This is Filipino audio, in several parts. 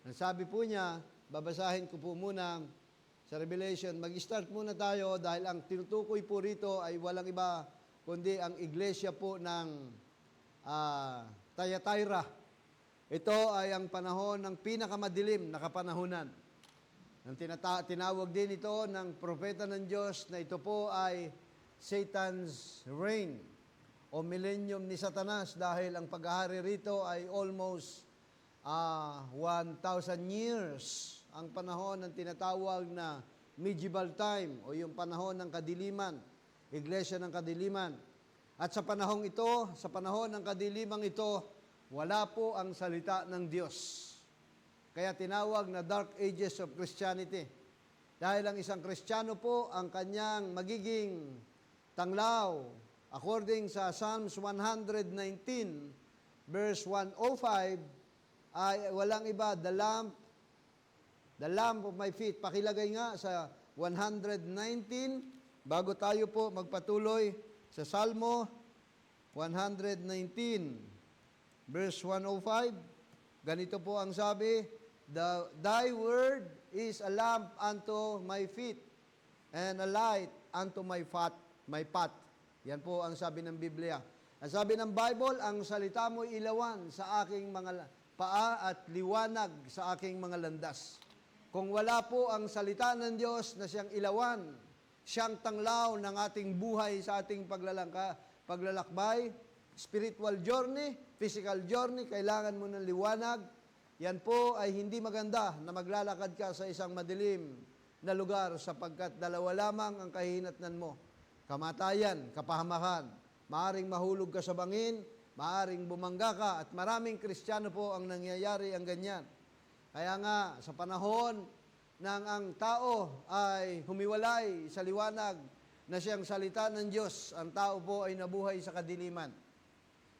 Ang sabi po niya, babasahin ko po muna sa Revelation. Mag-start muna tayo dahil ang tinutukoy po rito ay walang iba kundi ang iglesia po ng Thyatira. Ito ay ang panahon ng pinakamadilim na kapanahunan. Ang tinawag din ito ng propeta ng Diyos na ito po ay Satan's reign o millennium ni Satanas dahil ang paghahari rito ay almost 1,000 years. Ang panahon ng tinatawag na medieval time o yung panahon ng kadiliman, iglesia ng kadiliman. At sa panahon ito, sa panahon ng kadilimang ito, wala po ang salita ng Diyos. Kaya tinawag na Dark Ages of Christianity. Dahil ang isang Kristiyano po, ang kanyang magiging tanglaw, according sa Psalms 119, verse 105, ay walang iba, the lamp of my feet. Pakilagay nga sa 119, bago tayo po magpatuloy sa Salmo 119, verse 105. Ganito po ang sabi, Thy word is a lamp unto my feet, and a light unto my path. Yan po ang sabi ng Biblia. Ang sabi ng Bible, ang salita mo ilawan sa aking mga paa at liwanag sa aking mga landas. Kung wala po ang salita ng Diyos na siyang ilawan, siyang tanglaw ng ating buhay sa ating paglalakbay, spiritual journey, physical journey, kailangan mo ng liwanag. Yan po ay hindi maganda na maglalakad ka sa isang madilim na lugar sapagkat dalawa lamang ang kahinatnan mo. Kamatayan, kapahamakan, maaring mahulog ka sa bangin, maaring bumangga ka, at maraming Kristiyano po ang nangyayari ang ganyan. Kaya nga, sa panahon nang ang tao ay humiwalay sa liwanag na siyang salita ng Diyos, ang tao po ay nabuhay sa kadiliman.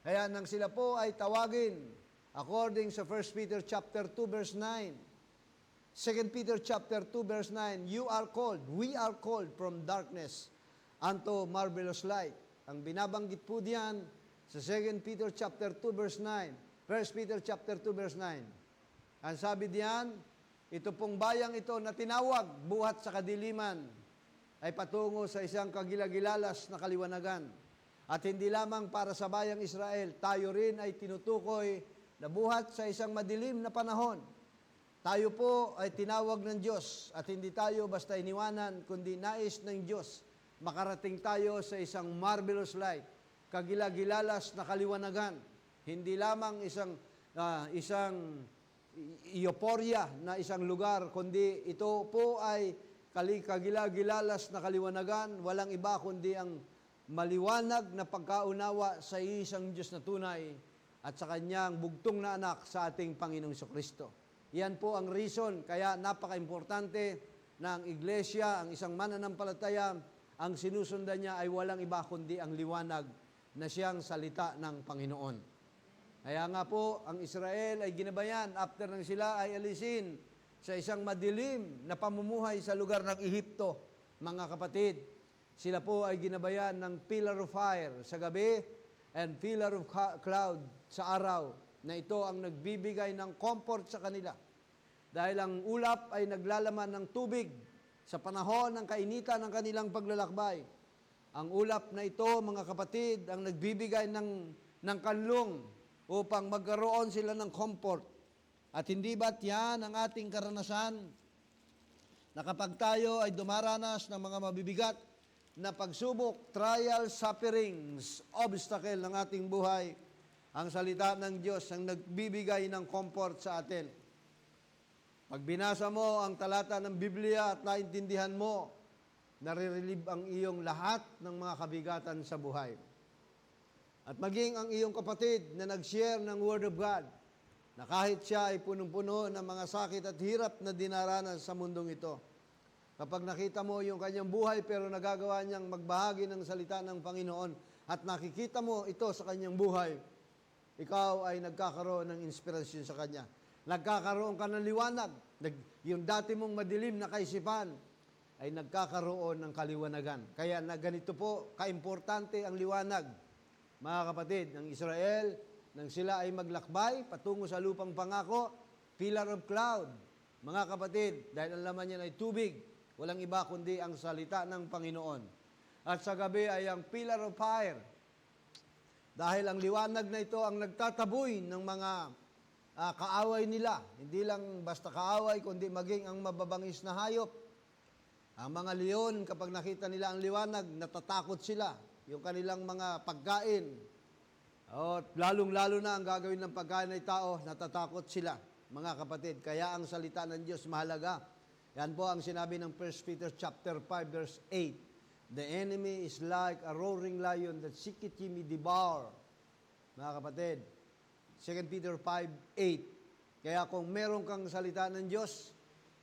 Kaya nang sila po ay tawagin, according sa 1 Peter chapter 2 verse 9, 2 Peter chapter 2 verse 9, we are called from darkness unto marvelous light. Ang binabanggit po diyan sa 2 Peter chapter 2 verse 9, 1 Peter chapter 2 verse 9. Ang sabi diyan, ito pong bayang ito na tinawag buhat sa kadiliman ay patungo sa isang kagilagilalas na kaliwanagan. At hindi lamang para sa bayang Israel, tayo rin ay tinutukoy na buhat sa isang madilim na panahon. Tayo po ay tinawag ng Diyos at hindi tayo basta iniwanan, kundi nais ng Diyos. Makarating tayo sa isang marvelous light, kagilagilalas na kaliwanagan. Hindi lamang isang euphoria na isang lugar, kundi ito po ay kagilagilalas na kaliwanagan, walang iba kundi ang maliwanag na pagkaunawa sa isang Diyos na tunay at sa Kanyang bugtong na anak sa ating Panginoong Kristo. Yan po ang reason, kaya napaka-importante na ang iglesia, ang isang mananampalataya, ang sinusundan niya ay walang iba kundi ang liwanag na siyang salita ng Panginoon. Kaya nga po, ang Israel ay ginabayan after nang sila ay alisin sa isang madilim na pamumuhay sa lugar ng Ehipto, mga kapatid. Sila po ay ginabayan ng pillar of fire sa gabi and pillar of cloud sa araw, na ito ang nagbibigay ng comfort sa kanila. Dahil ang ulap ay naglalaman ng tubig sa panahon ng kainitan ng kanilang paglalakbay. Ang ulap na ito, mga kapatid, ang nagbibigay ng kanlong upang magkaroon sila ng comfort. At hindi ba't yan ang ating karanasan na kapag tayo ay dumaranas ng mga mabibigat na pagsubok, trial, sufferings, obstacle ng ating buhay, ang salita ng Diyos ang nagbibigay ng comfort sa atin. Pag binasa mo ang talata ng Biblia at naintindihan mo, narirelieve ang iyong lahat ng mga kabigatan sa buhay. At maging ang iyong kapatid na nag-share ng Word of God, na kahit siya ay punong-puno ng mga sakit at hirap na dinaranas sa mundong ito, kapag nakita mo yung kanyang buhay pero nagagawa niyang magbahagi ng salita ng Panginoon at nakikita mo ito sa kanyang buhay, ikaw ay nagkakaroon ng inspirasyon sa kanya. Nagkakaroon ka ng liwanag. Yung dati mong madilim na kaisipan ay nagkakaroon ng kaliwanagan. Kaya na ganito po, kaimportante ang liwanag. Mga kapatid, ng Israel, nang sila ay maglakbay patungo sa lupang pangako, pillar of cloud. Mga kapatid, dahil ang laman niya ay tubig, walang iba kundi ang salita ng Panginoon. At sa gabi ay ang pillar of fire. Dahil ang liwanag na ito ang nagtataboy ng mga kaaway nila. Hindi lang basta kaaway, kundi maging ang mababangis na hayop. Ang mga leon, kapag nakita nila ang liwanag, natatakot sila. Yung kanilang mga pagkain. At lalong-lalo na ang gagawin ng pagkain ay tao, natatakot sila, mga kapatid. Kaya ang salita ng Diyos mahalaga. Yan po ang sinabi ng 1 Peter chapter 5 verse 8. The enemy is like a roaring lion that seeketh ye may devour. Mga kapatid, 2 Peter 5:8. Kaya kung meron kang salita ng Diyos,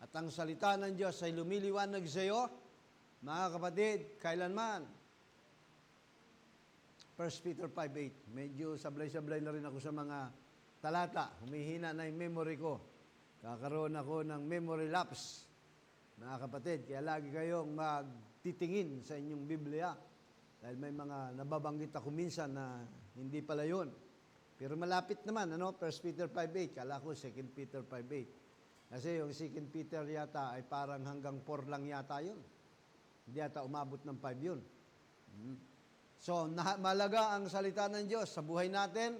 at ang salita ng Diyos ay lumiliwanag sa iyo, mga kapatid, kailanman. 1 Peter 5:8. Medyo sablay-sablay na rin ako sa mga talata. Humihina na yung memory ko. Kakaroon ako ng memory lapse. Mga kapatid, kaya lagi kayong magtitingin sa inyong Biblia. Dahil may mga nababanggit ako minsan na hindi pala yun. Pero malapit naman, 1 Peter 5:8. Kala ko 2 Peter 5:8. Kasi yung 2 Peter yata ay parang hanggang 4 lang yata yun. Hindi yata umabot ng 5 yun. So, malaga ang salita ng Diyos sa buhay natin.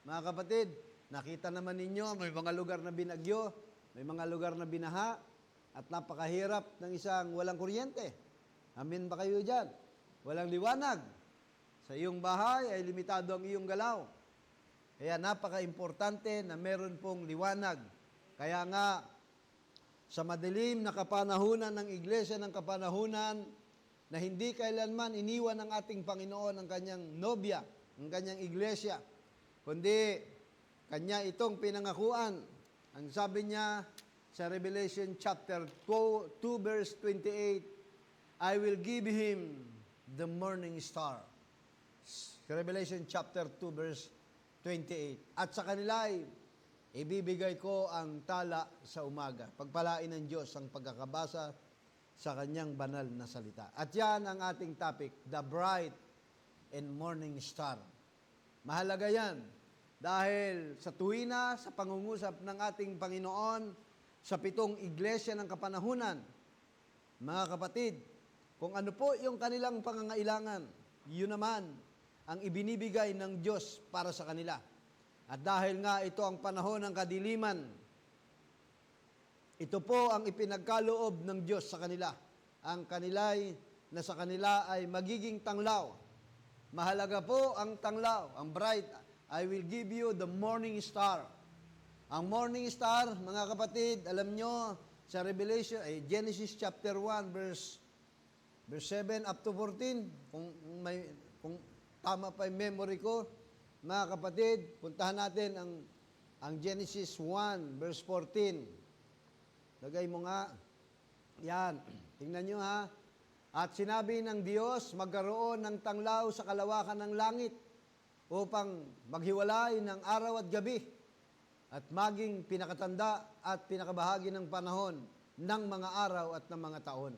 Mga kapatid, nakita naman ninyo, may mga lugar na binagyo, may mga lugar na binaha, at napakahirap ng isang walang kuryente. Amin ba kayo dyan? Walang liwanag. Sa iyong bahay ay limitado ang iyong galaw. Kaya napaka-importante na meron pong liwanag. Kaya nga, sa madilim na kapanahunan ng Iglesia ng kapanahunan, na hindi kailanman iniwan ng ating Panginoon ang kanyang nobya, ang kanyang iglesia, kundi kanya itong pinangakuan. Ang sabi niya sa Revelation chapter 2 verse 28, I will give him the morning star. Revelation chapter 2 verse 28. At sa kanila ay ibibigay ko ang tala sa umaga. Pagpalain ng Diyos ang pagkakabasa sa kanyang banal na salita. At yan ang ating topic, the bright and morning star. Mahalaga yan dahil sa tuwina, sa pangungusap ng ating Panginoon, sa 7 iglesia ng kapanahunan, mga kapatid, kung ano po yung kanilang pangangailangan, yun naman ang ibinibigay ng Diyos para sa kanila. At dahil nga ito ang panahon ng kadiliman, ito po ang ipinagkaloob ng Diyos sa kanila. Ang kanila'y, na sa kanila ay magiging tanglaw. Mahalaga po ang tanglaw, ang bright. I will give you the morning star. Ang morning star, mga kapatid, alam nyo, sa Revelation, Genesis chapter 1, verse 7 up to 14, kung tama pa yung memory ko, mga kapatid, puntahan natin ang Genesis 1, verse 14. Lagay mo nga. Yan. Tingnan nyo ha. At sinabi ng Diyos, magkaroon ng tanglaw sa kalawakan ng langit upang maghiwalay ng araw at gabi at maging pinakatanda at pinakabahagi ng panahon ng mga araw at ng mga taon.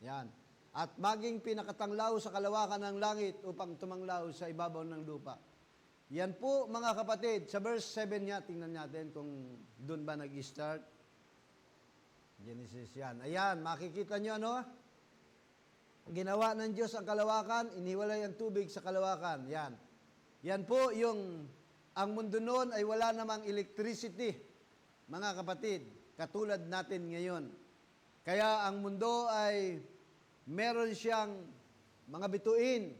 Yan. At maging pinakatanglaw sa kalawakan ng langit upang tumanglaw sa ibabaw ng lupa. Yan po mga kapatid. Sa verse 7 niya, tingnan natin kung doon ba nag-start. Genesis yan. Ayan, makikita nyo ano? Ginawa ng Diyos ang kalawakan, iniwalay ang tubig sa kalawakan. Yan. Yan po yung, ang mundo noon ay wala namang electricity, mga kapatid, katulad natin ngayon. Kaya ang mundo ay meron siyang mga bituin.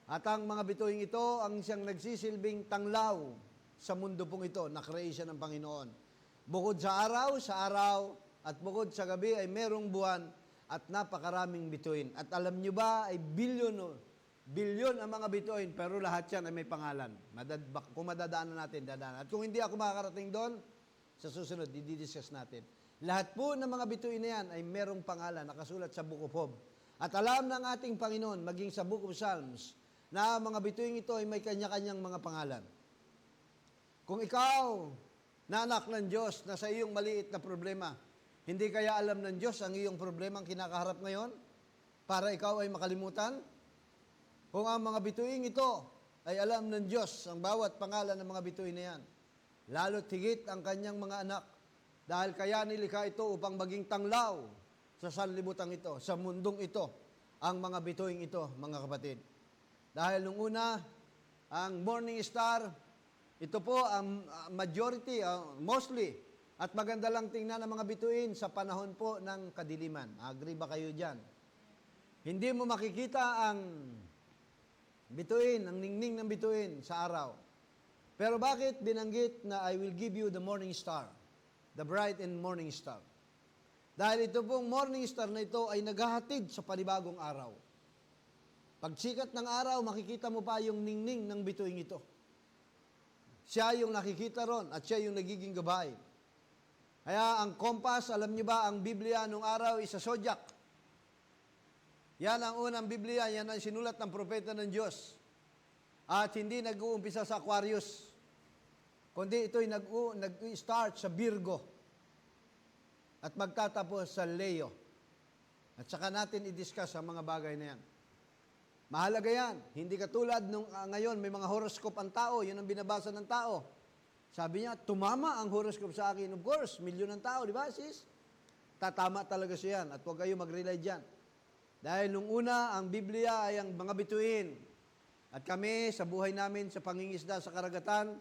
At ang mga bituin ito, ang siyang nagsisilbing tanglaw sa mundo pong ito, na creation ng Panginoon. Bukod sa araw, at bukod sa gabi ay merong buwan at napakaraming bituin. At alam nyo ba ay bilyon ang mga bituin, pero lahat yan ay may pangalan. Kung madadaanan natin, dadaanan. At kung hindi ako makakarating doon, sa susunod, didiscuss natin. Lahat po ng mga bituin na yan ay merong pangalan, nakasulat sa Book of Job. At alam ng ating Panginoon, maging sa Book of Psalms, na ang mga bituin ito ay may kanya-kanyang mga pangalan. Kung ikaw, na anak ng Diyos, na sa iyong maliit na problema, hindi kaya alam ng Diyos ang iyong problema ang kinakaharap ngayon para ikaw ay makalimutan? Kung ang mga bituin ito ay alam ng Diyos ang bawat pangalan ng mga bituin na yan, lalo't higit ang kanyang mga anak Dahil kaya nilikha ito upang maging tanglaw sa sanlibutan ito, sa mundong ito, ang mga bituing ito, mga kapatid. Dahil nung una, ang morning star, ito po ang majority, mostly, at maganda lang tingnan ng mga bituin sa panahon po ng kadiliman. Agree ba kayo dyan? Hindi mo makikita ang bituin, ang ningning ng bituin sa araw. Pero bakit binanggit na I will give you the morning star, the bright and morning star? Dahil ito pong morning star na ito ay naghahatid sa panibagong araw. Pag sikat ng araw, makikita mo pa yung ningning ng bituing ito. Siya yung nakikita ron at siya yung nagiging gabay. Kaya ang kompas, alam niyo ba, ang Biblia nung araw is a zodiac. Yan ang unang Biblia, yan ang sinulat ng propeta ng Diyos. At hindi nag-uumpisa sa Aquarius, kundi ito'y nag-start sa Virgo at magtatapos sa Leo. At saka natin i-discuss ang mga bagay na yan. Mahalaga yan. Hindi katulad nung ngayon may mga horoscope ang tao, yun ang binabasa ng tao. Sabi niya, tumama ang horoscope sa akin. Of course, milyon ng tao, di ba sis? Tatama talaga siya yan at huwag kayo mag-rely dyan. Dahil nung una, ang Biblia ay ang mga bituin. At kami, sa buhay namin, sa pangingisda sa karagatan,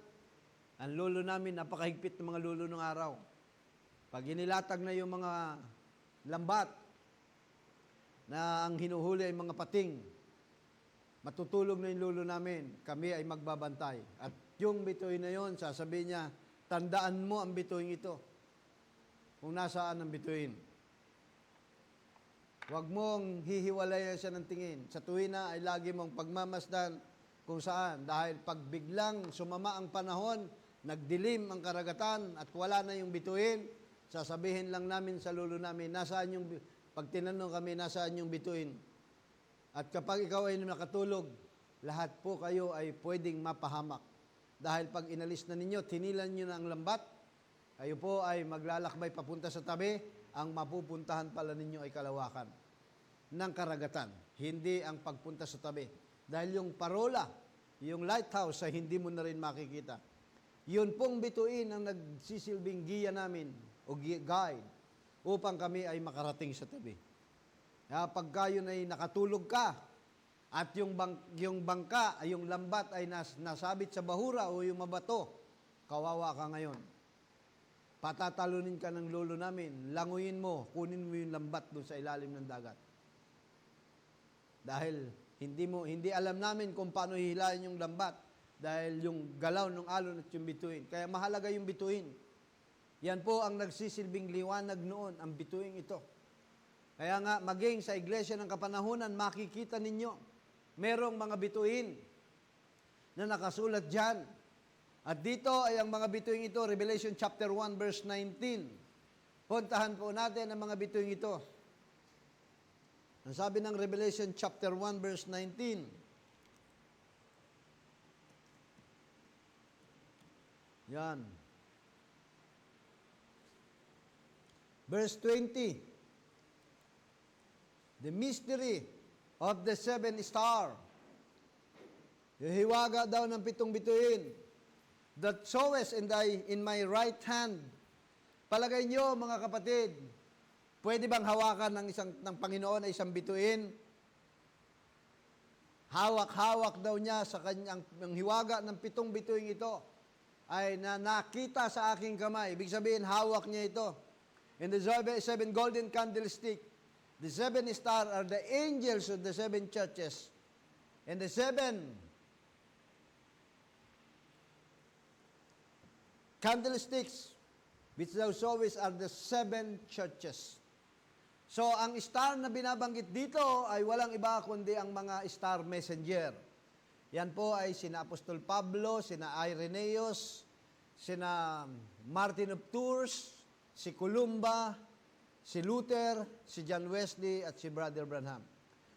ang lolo namin, napakahigpit ng mga lolo ng araw. Pag inilatag na yung mga lambat, na ang hinuhuli ay mga pating, matutulog na yung lolo namin, kami ay magbabantay. At yung bituin na yon, sasabihin niya, tandaan mo ang bituin ito. Kung nasaan ang bituin. Huwag mong hihiwalayan siya ng tingin. Sa tuwina ay lagi mong pagmamasdan kung saan. Dahil pag biglang sumama ang panahon, nagdilim ang karagatan at wala na yung bituin, sasabihin lang namin sa lolo namin, nasaan yung, pag tinanong kami, nasaan yung bituin? At kapag ikaw ay nakatulog, lahat po kayo ay pwedeng mapahamak. Dahil pag inalis na ninyo, tinilan nyo na ang lambat, kayo po ay maglalakbay papunta sa tabi, ang mapupuntahan pala ninyo ay kalawakan ng karagatan, hindi ang pagpunta sa tabi. Dahil yung parola, yung lighthouse ay hindi mo na rin makikita. Yun pong bituin ang nagsisilbing giya namin o guide upang kami ay makarating sa tabi. Kaya pagka yun ay nakatulog ka at yung bangka, yung lambat ay nasabit sa bahura o yung mabato, kawawa ka ngayon. Patatalunin ka ng lolo namin, languyin mo, kunin mo yung lambat doon sa ilalim ng dagat. Dahil hindi alam namin kung paano hihilahin yung lambat dahil yung galaw ng alon at yung bituin. Kaya mahalaga yung bituin. Yan po ang nagsisilbing liwanag noon, ang bituin ito. Kaya nga, maging sa iglesia ng kapanahunan, makikita ninyo, merong mga bituin na nakasulat dyan. At dito ay ang mga bituing ito, Revelation chapter 1 verse 19. Puntahan po natin ang mga bituing ito. Ang sabi ng Revelation chapter 1 verse 19. Yan. Verse 20. The mystery of the seven star. Yung hiwaga daw ng 7 bituin. That sowest in my right hand. Palagay nyo, mga kapatid, pwede bang hawakan ng Panginoon ay isang bituin? Hawak-hawak daw niya sa kanyang hiwaga ng 7 bituin ito ay nakita sa aking kamay. Ibig sabihin, hawak niya ito. In the 7 golden candlestick, the 7 stars are the angels of the 7 churches. And the 7 candlesticks which thou sawest are the 7 churches. So, ang star na binabanggit dito ay walang iba kundi ang mga star messenger. Yan po ay sina Apostol Pablo, sina Irenaeus, sina Martin of Tours, si Columba, si Luther, si John Wesley, at si Brother Branham.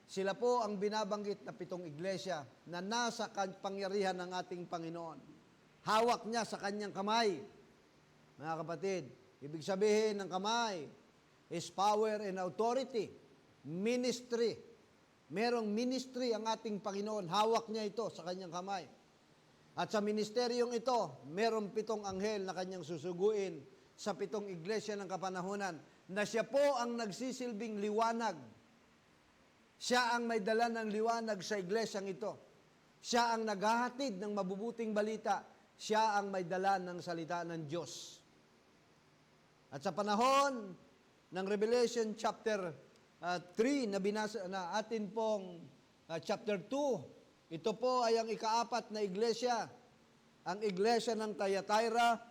Sila po ang binabanggit na 7 iglesia na nasa pangyarihan ng ating Panginoon. Hawak niya sa kanyang kamay. Mga kapatid, ibig sabihin ng kamay is power and authority, ministry. Merong ministry ang ating Panginoon. Hawak niya ito sa kanyang kamay. At sa ministeryong ito, merong 7 anghel na kanyang susuguin sa 7 iglesia ng kapanahunan na siya po ang nagsisilbing liwanag. Siya ang may dala ng liwanag sa iglesyang ito. Siya ang naghahatid ng mabubuting balita. Siya ang may dala ng salita ng Diyos. At sa panahon ng Revelation chapter 3 na binasa na atin pong chapter 2, ito po ay ang ika-4 na iglesia, ang iglesia ng Thyatira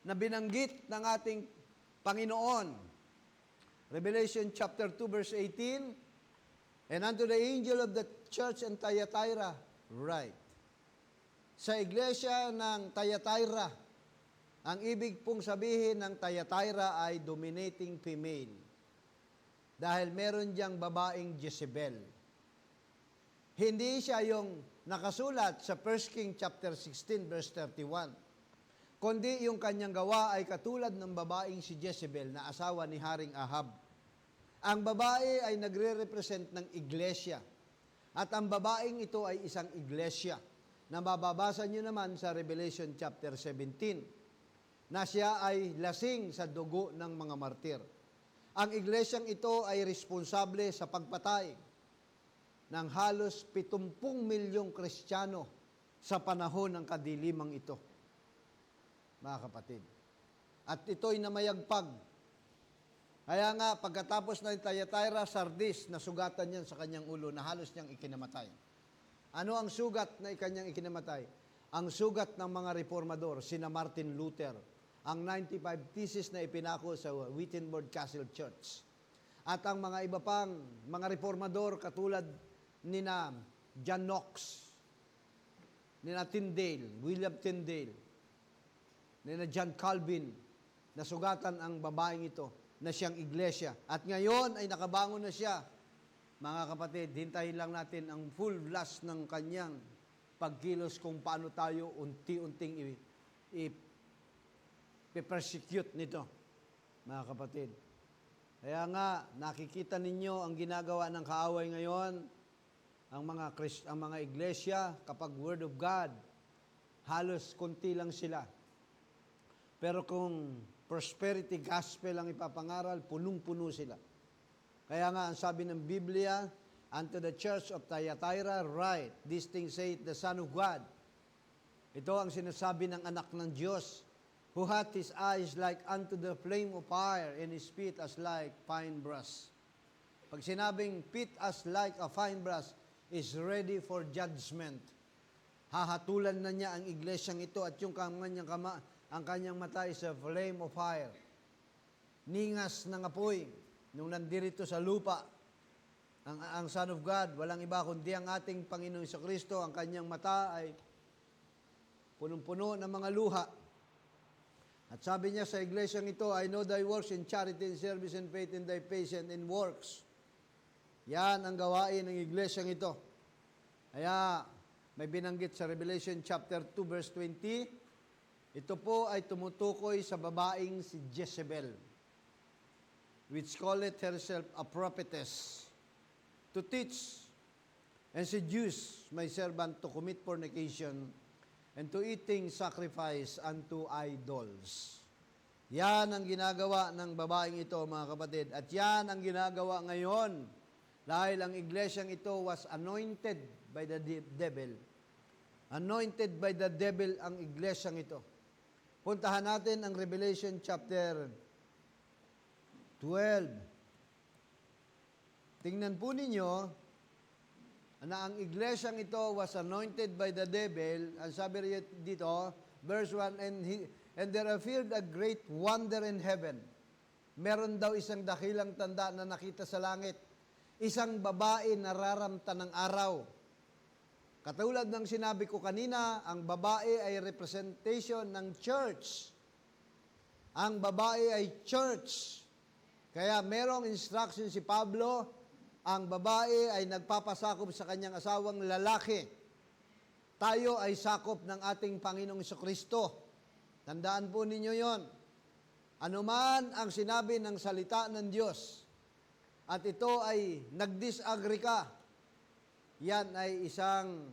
na binanggit ng ating Panginoon. Revelation chapter 2 verse 18, and unto the angel of the church in Thyatira write. Sa iglesia ng Thyatira, ang ibig pong sabihin ng Thyatira ay dominating female. Dahil meron diyang babaeng Jezebel. Hindi siya yung nakasulat sa 1 King chapter 16 verse 31. Kundi yung kanyang gawa ay katulad ng babaeng si Jezebel na asawa ni Haring Ahab. Ang babae ay nagre-represent ng iglesia. At ang babaeng ito ay isang iglesia na mababasa nyo naman sa Revelation chapter 17 na siya ay lasing sa dugo ng mga martir. Ang iglesyang ito ay responsable sa pagpatay ng halos 70 milyong Kristiyano sa panahon ng kadilimang ito, mga kapatid. At ito'y namayagpag. Kaya nga, pagkatapos ng Thyatira, Sardis, nasugatan yan sa kanyang ulo na halos niyang ikinamatay. Ano ang sugat na kanyang ikinamatay? Ang sugat ng mga reformador, sina Martin Luther, ang 95 thesis na ipinako sa Wittenberg Castle Church. At ang mga iba pang mga reformador katulad ni na John Knox, ni na Tyndale, William Tyndale, ni na John Calvin, nasugatan ang babaeng ito na siyang iglesia. At ngayon ay nakabangon na siya. Mga kapatid, hintayin lang natin ang full blast ng kanyang pagkilos kung paano tayo unti-unting i-persecute nito, mga kapatid. Kaya nga, nakikita ninyo ang ginagawa ng kaaway ngayon, ang mga iglesia, kapag Word of God, halos konti lang sila. Pero kung prosperity gospel ang ipapangaral, punong-puno sila. Kaya nga, ang sabi ng Biblia, unto the church of Thyatira, write, these things saith the Son of God. Ito ang sinasabi ng anak ng Diyos, who hath his eyes like unto the flame of fire, and his feet as like fine brass. Pag sinabing feet as like a fine brass, is ready for judgment. Hahatulan na niya ang iglesyang ito at yung ang kanyang mata is a flame of fire. Ningas ng apoy, nung nandirito sa lupa. Ang Son of God, walang iba kundi ang ating Panginoong Jesucristo, ang kanyang mata ay punong-puno ng mga luha. At sabi niya sa iglesyang ito, I know thy works in charity and service and faith and thy patience in works. Yan ang gawain ng iglesyang ito. Kaya may binanggit sa Revelation chapter 2 verse 20, ito po ay tumutukoy sa babaeng si Jezebel, which calleth herself a prophetess, to teach and seduce my servant to commit fornication and to eating sacrifice unto idols. Yan ang ginagawa ng babaeng ito, mga kapatid. At yan ang ginagawa ngayon. Dahil ang iglesyang ito was anointed by the devil. Anointed by the devil ang iglesyang ito. Puntahan natin ang Revelation chapter 12. Tingnan po ninyo, na ang iglesyang ito was anointed by the devil. Ang sabi dito, verse 1, and there appeared a great wonder in heaven. Meron daw isang dakilang tanda na nakita sa langit. Isang babae nararamta ng araw. Katulad ng sinabi ko kanina, ang babae ay representation ng church. Ang babae ay church. Kaya merong instruction si Pablo, ang babae ay nagpapasakop sa kanyang asawang lalaki. Tayo ay sakop ng ating Panginoong Jesucristo. Tandaan po ninyo yon. Anuman ang sinabi ng salita ng Diyos, at ito ay nag-disagree ka, yan ay isang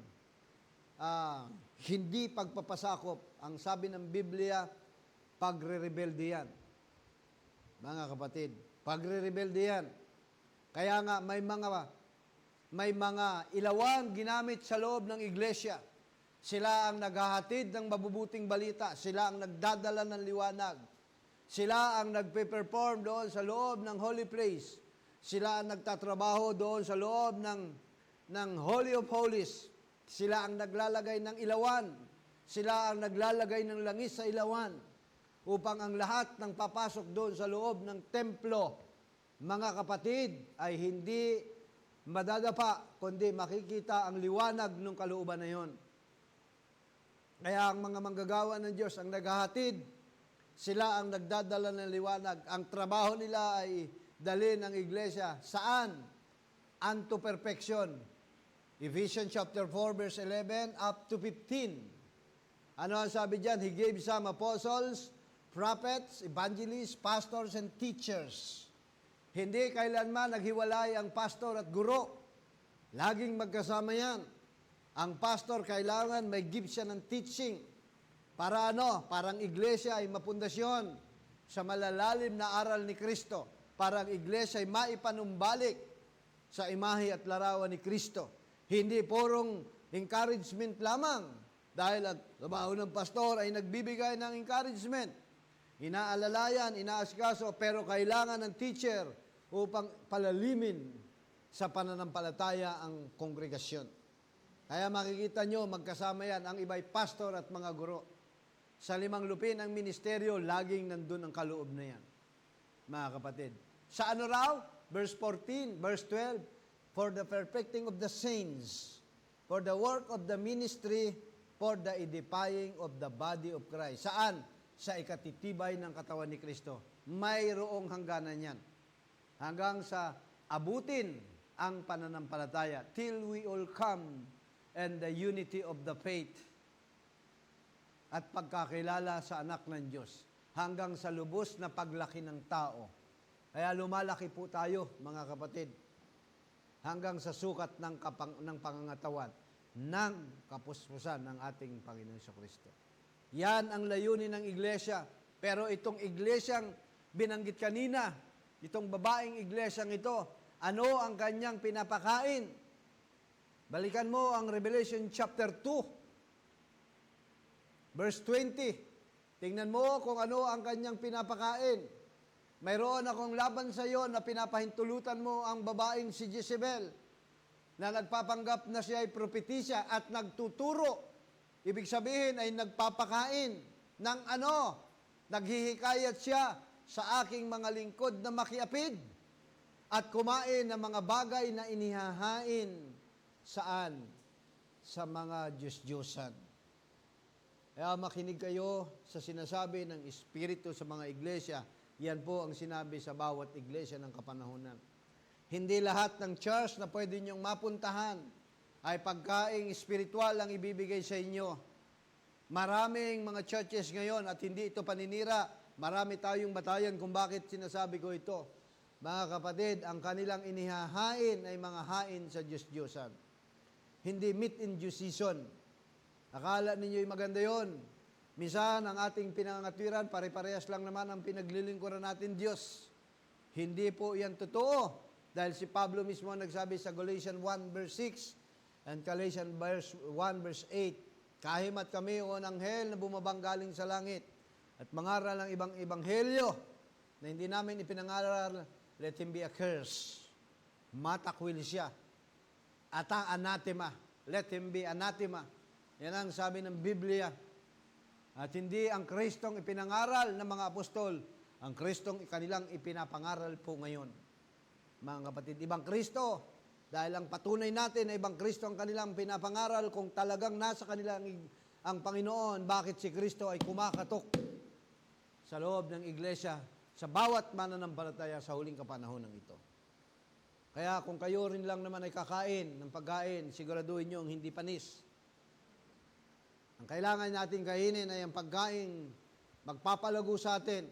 hindi pagpapasakop. Ang sabi ng Biblia, pagre-rebelde yan. mga kapatid. Pagre-rebelde yan. Kaya nga may mga ilawang ginamit sa loob ng iglesia. Sila ang naghahatid ng mabubuting balita. Sila ang nagdadala ng liwanag. Sila ang nagpe-perform doon sa loob ng holy place. Sila ang nagtatrabaho doon sa loob ng Holy of Holies. Sila ang naglalagay ng ilawan. Sila ang naglalagay ng langis sa ilawan upang ang lahat ng papasok doon sa loob ng templo, mga kapatid, ay hindi madadapa, kundi makikita ang liwanag ng kalooban na yon. Kaya ang mga manggagawa ng Diyos ang naghahatid, sila ang nagdadala ng liwanag. Ang trabaho nila ay dalhin ang iglesia. Saan? Unto perfection. Ephesians chapter 4 verse 11 up to 15. Ano ang sabi diyan? He gave some apostles, prophets, evangelists, pastors, and teachers. Hindi kailanman naghiwalay ang pastor at guro. Laging magkasama yan. Ang pastor kailangan may give siya ng teaching. Para Parang iglesia ay mapundasyon sa malalalim na aral ni Kristo. Para ang iglesia ay maipanumbalik sa imahe at larawan ni Kristo. Hindi purong encouragement lamang. Dahil ang trabaho ng pastor ay nagbibigay ng encouragement. Inaalalayan, inaasikaso, pero kailangan ng teacher upang palalimin sa pananampalataya ang kongregasyon. Kaya makikita nyo, magkasama yan, ang iba'y pastor at mga guro. Sa 5 lupin ng ministeryo, laging nandun ang kaloob na yan, mga kapatid. Sa ano raw? Verse 14, verse 12, for the perfecting of the saints, for the work of the ministry, for the edifying of the body of Christ. Saan? Sa ikatitibay ng katawan ni Kristo. Mayroong hangganan yan. Hanggang sa abutin ang pananampalataya till we all come and the unity of the faith at pagkakilala sa anak ng Diyos hanggang sa lubos na paglaki ng tao. Kaya lumalaki po tayo, mga kapatid, hanggang sa sukat ng pangangatawan ng kapuspusan ng ating Panginoon Kristo. Yan ang layunin ng iglesia. Pero itong iglesyang binanggit kanina, itong babaeng iglesyang ito, ano ang kanyang pinapakain? Balikan mo ang Revelation chapter 2, verse 20. Tingnan mo kung ano ang kanyang pinapakain. Mayroon akong laban sa iyo na pinapahintulutan mo ang babaeng si Jezebel na nagpapanggap na siya ay propetisa at nagtuturo. Ibig sabihin ay nagpapakain ng naghihikayat siya sa aking mga lingkod na makiapid at kumain ng mga bagay na inihahain saan? Sa mga Diyos-Diyosan. Kaya makinig kayo sa sinasabi ng Espiritu sa mga iglesia. Yan po ang sinabi sa bawat iglesia ng kapanahunan. Hindi lahat ng church na pwede niyong mapuntahan ay pagkaing espiritual ang ibibigay sa inyo. Maraming mga churches ngayon at hindi ito paninira. Marami tayong batayan kung bakit sinasabi ko ito. Mga kapatid, ang kanilang inihahain ay mga hain sa Diyos-Diyosan. Hindi meat in due season. Akala ninyo'y maganda yon. Minsan, ang ating pinangatwiran, pare-parehas lang naman ang pinaglilingkuran natin Diyos. Hindi po yan totoo. Dahil si Pablo mismo nagsabi sa Galatians 1 verse 6 and Galatians 1 verse 8, kahimat kami o anghel na bumabang galing sa langit at mangaral ng ibang ebanghelyo na hindi namin ipinangaral, let him be accursed. Matakwil siya. At ang anathema, let him be anathema. Yan ang sabi ng Biblia. At hindi ang Kristong ipinangaral ng mga apostol, ang Kristong kanilang ipinapangaral po ngayon. Mga kapatid, ibang Kristo, dahil ang patunay natin na ibang Kristo ang kanilang pinapangaral, kung talagang nasa kanilang ang Panginoon, bakit si Kristo ay kumakatok sa loob ng iglesia, sa bawat mananampalataya sa huling kapanahonan ito. Kaya kung kayo rin lang naman ay kakain ng pagkain, siguraduhin nyo ang hindi panis. Ang kailangan natin kainin ay ang pagkain magpapalago sa atin.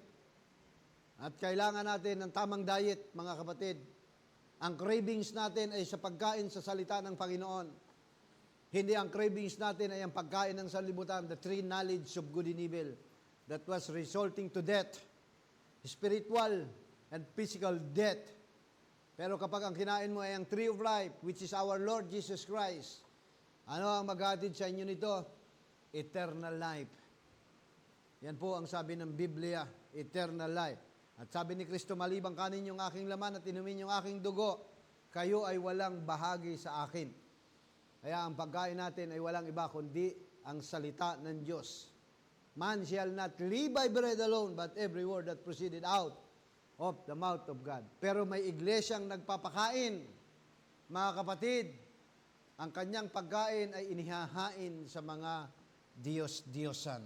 At kailangan natin ng tamang diet, mga kapatid. Ang cravings natin ay sa pagkain sa salita ng Panginoon. Hindi ang cravings natin ay ang pagkain ng sanlibutan, the tree knowledge of good and evil, that was resulting to death. spiritual and physical death. Pero kapag ang kinain mo ay ang tree of life, which is our Lord Jesus Christ, ano ang maghatid sa inyo nito? Eternal life. Yan po ang sabi ng Biblia, eternal life. At sabi ni Kristo, malibang kanin yung aking laman at inumin yung aking dugo, kayo ay walang bahagi sa akin. Kaya ang pagkain natin ay walang iba kundi ang salita ng Diyos. Man shall not live by bread alone, but every word that proceeded out of the mouth of God. Pero may iglesyang nagpapakain, mga kapatid, ang kanyang pagkain ay inihahain sa mga Diyos-Diyosan.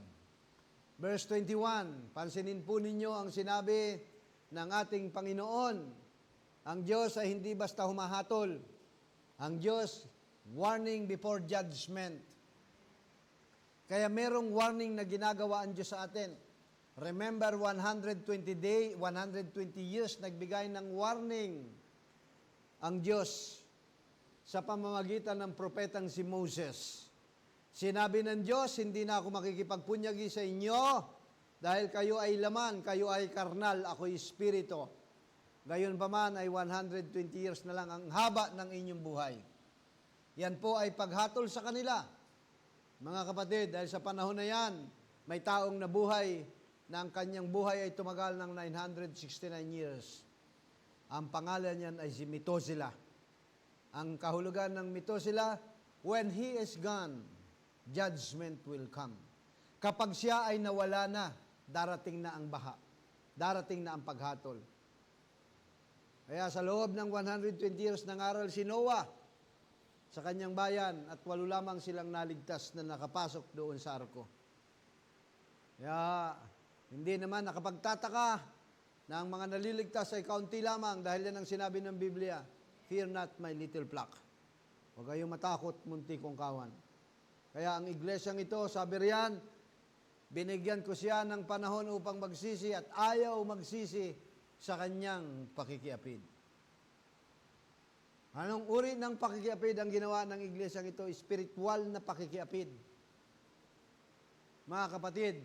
Verse 21, pansinin po ninyo ang sinabi ng ating Panginoon. Ang Diyos ay hindi basta humahatol. Ang Diyos, warning before judgment. Kaya merong warning na ginagawa ang Diyos sa atin. Remember, 120 years nagbigay ng warning ang Diyos sa pamamagitan ng propetang si Moses. Sinabi ng Diyos, hindi na ako makikipagpunyagi sa inyo dahil kayo ay laman, kayo ay karnal, ako'y espiritu. Gayon pa man ay 120 years na lang ang haba ng inyong buhay. Yan po ay paghatol sa kanila. Mga kapatid, dahil sa panahon na yan, may taong nabuhay na ang kanyang buhay ay tumagal ng 969 years. Ang pangalan niyan ay si Methuselah. Ang kahulugan ng Methuselah, when he is gone, judgment will come. Kapag siya ay nawala na, darating na ang baha. Darating na ang paghatol. Kaya sa loob ng 120 years nangaral si Noah sa kanyang bayan at 8 lamang silang naligtas na nakapasok doon sa arko. Kaya hindi naman nakapagtataka na ang mga naliligtas ay kaunti lamang dahil yan ang sinabi ng Biblia, fear not my little flock. Huwag kayong matakot, munti kong kawan. Kaya ang iglesyang ito, sabi riyan, binigyan ko siya ng panahon upang magsisi at ayaw magsisi sa kanyang pakikiapid. Anong uri ng pakikiapid ang ginawa ng iglesyang ito? Spiritual na pakikiapid. Mga kapatid,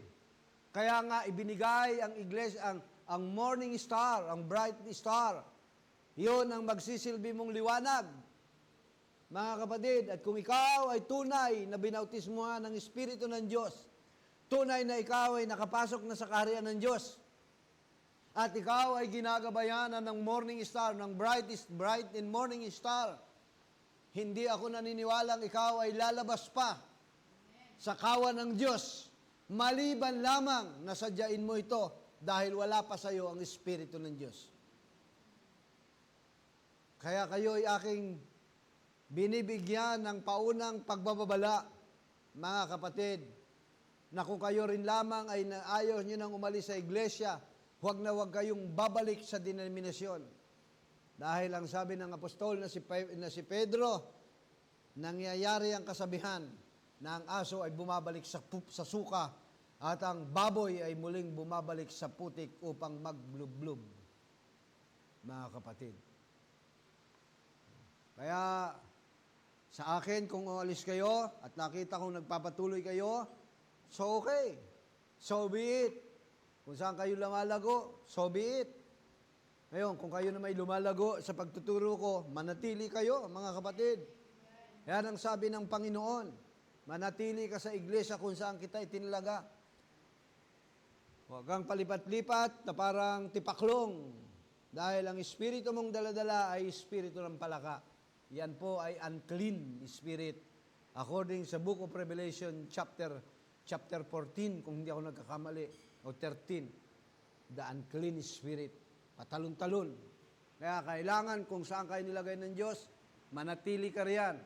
kaya nga ibinigay ang iglesia, ang morning star, ang bright star. Iyon ang magsisilbi mong liwanag. Mga kapatid, at kung ikaw ay tunay na binautismuhan ng Espiritu ng Diyos, tunay na ikaw ay nakapasok na sa kaharian ng Diyos, at ikaw ay ginagabayanan ng morning star, ng bright and morning star, hindi ako naniniwalang ikaw ay lalabas pa sa kawan ng Diyos, maliban lamang na sadyain mo ito dahil wala pa sa iyo ang Espiritu ng Diyos. Kaya kayo ay aking binibigyan ng paunang pagbababala, mga kapatid, na kung kayo rin lamang ay ayaw nyo nang umalis sa iglesia, huwag na huwag kayong babalik sa denominasyon. Dahil ang sabi ng apostol na si Pedro, nangyayari ang kasabihan na ang aso ay bumabalik sa suka at ang baboy ay muling bumabalik sa putik upang magblublub. Mga kapatid. Kaya sa akin, kung umalis kayo at nakita kong nagpapatuloy kayo, so okay. So be it. Kung saan kayo lumalago, so be it. Ngayon, kung kayo na may lumalago sa pagtuturo ko, manatili kayo, mga kapatid. Yan ang sabi ng Panginoon. Manatili ka sa iglesia kung saan kita itinalaga. Huwag kang palipat-lipat na parang tipaklong. Dahil ang espiritu mong daladala ay espiritu ng palaka. Yan po ay unclean spirit. According sa Book of Revelation, chapter 14, kung hindi ako nagkakamali, o 13, the unclean spirit. Patalon-talon. Kaya kailangan kung saan kayo nilagay ng Diyos, manatili ka riyan.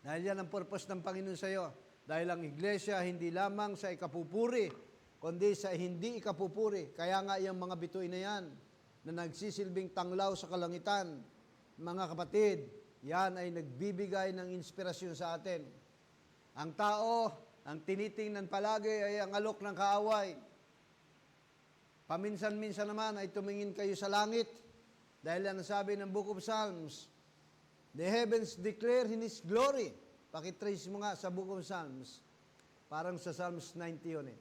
Dahil yan ang purpose ng Panginoon sa iyo. Dahil ang iglesia hindi lamang sa ikapupuri, kundi sa hindi ikapupuri. Kaya nga yung mga bituin na yan, na nagsisilbing tanglaw sa kalangitan, mga kapatid, yan ay nagbibigay ng inspirasyon sa atin. Ang tao, ang tinitingnan palagi ay ang alok ng kaaway. Paminsan-minsan naman ay tumingin kayo sa langit. Dahil ang sabi ng Book of Psalms, the heavens declare His glory. Pakitrace mo nga sa Book of Psalms. Parang sa Psalms 90 yun eh.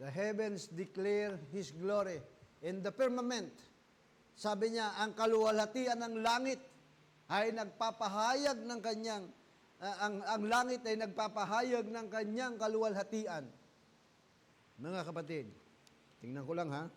The heavens declare His glory. In the firmament, sabi niya, ang kaluwalhatian ng langit ay nagpapahayag ng kanyang, ang langit ay nagpapahayag ng kanyang kaluwalhatian. Mga kapatid, tingnan ko lang ha.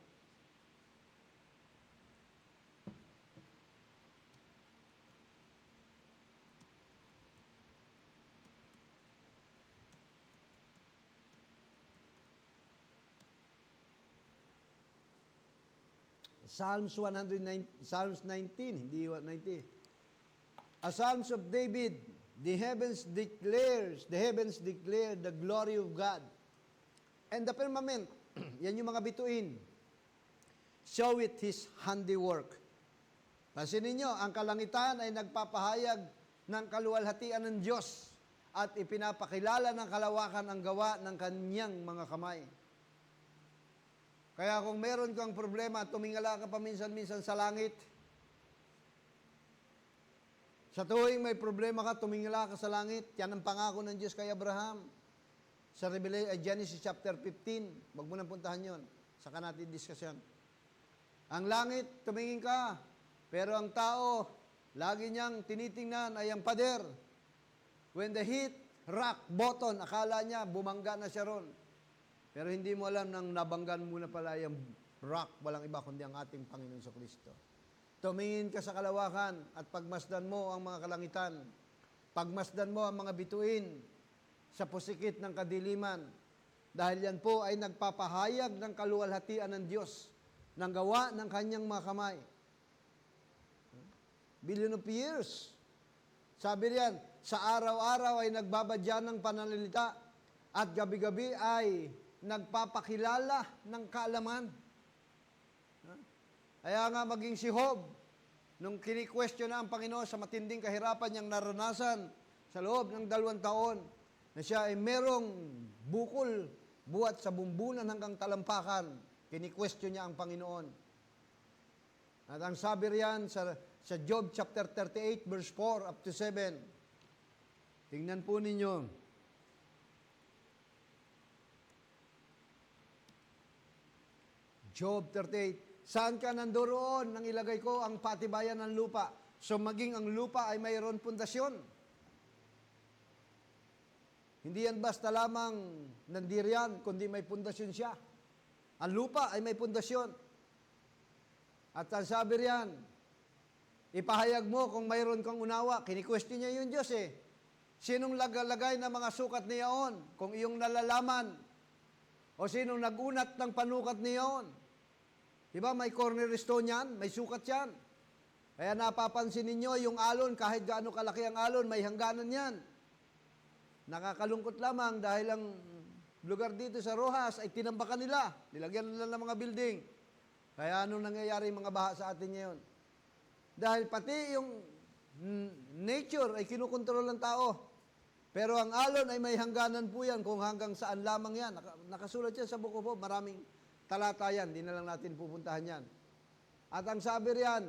Psalms 19, hindi 190. A Psalms of David, the heavens declare the glory of God. And the firmament, yan yung mga bituin, show it His handiwork. Pansinin niyo, ang kalangitan ay nagpapahayag ng kaluwalhatian ng Diyos at ipinapakilala ng kalawakan ang gawa ng kanyang mga kamay. Kaya kung meron kang problema, tumingala ka paminsan-minsan sa langit. Sa tuwing may problema ka, tumingala ka sa langit. Yan ang pangako ng Diyos kay Abraham. Sa Genesis chapter 15, wag mo nang puntahan yon. Saka natin diskusyon. Ang langit, tumingin ka. Pero ang tao, lagi niyang tinitingnan ay ang pader. When the heat rock bottom, akala niya bumangga na siya ron. Pero hindi mo alam nang nabanggan muna pala yung rock, walang iba kundi ang ating Panginoon sa Kristo. Tumingin ka sa kalawakan at pagmasdan mo ang mga kalangitan. Pagmasdan mo ang mga bituin sa pusikit ng kadiliman. Dahil yan po ay nagpapahayag ng kaluwalhatian ng Diyos ng gawa ng kanyang mga kamay. Billion of years. Sabi riyan, sa araw-araw ay nagbabadya ng pananalita at gabi-gabi ay nagpapakilala ng kaalaman. Kaya nga maging si Job, nung kini-question na ang Panginoon sa matinding kahirapan niyang naranasan sa loob ng 2 taon, na siya ay merong bukol, buhat sa bumbunan hanggang talampakan, kini-question niya ang Panginoon. At ang sabi riyan sa Job chapter 38, verse 4 up to 7, tingnan po ninyo, Job 38, saan ka nandoroon nang ilagay ko ang patibayan ng lupa? So maging ang lupa ay mayroon pundasyon. Hindi yan basta lamang nandiriyan, kundi may pundasyon siya. Ang lupa ay may pundasyon. At ang sabi riyan, ipahayag mo kung mayroon kang unawa. Kini-question niya yung Diyos eh. Sinong lagalagay ng mga sukat niyaon? Kung iyong nalalaman. O sinong nagunat ng panukat niyaon? Diba, may cornerstone yan, may sukat yan. Kaya napapansin ninyo, yung alon, kahit gaano kalaki ang alon, may hangganan yan. Nakakalungkot lamang dahil ang lugar dito sa Rojas ay tinambakan nila. Nilagyan nila ng mga building. Kaya anong nangyayari mga baha sa atin ngayon? Dahil pati yung nature ay kinukontrol ng tao. Pero ang alon ay may hangganan po yan kung hanggang saan lamang yan. Nakasulat yan sa Book of Job, maraming talata yan, di na lang natin pupuntahan yan. At ang sabi riyan,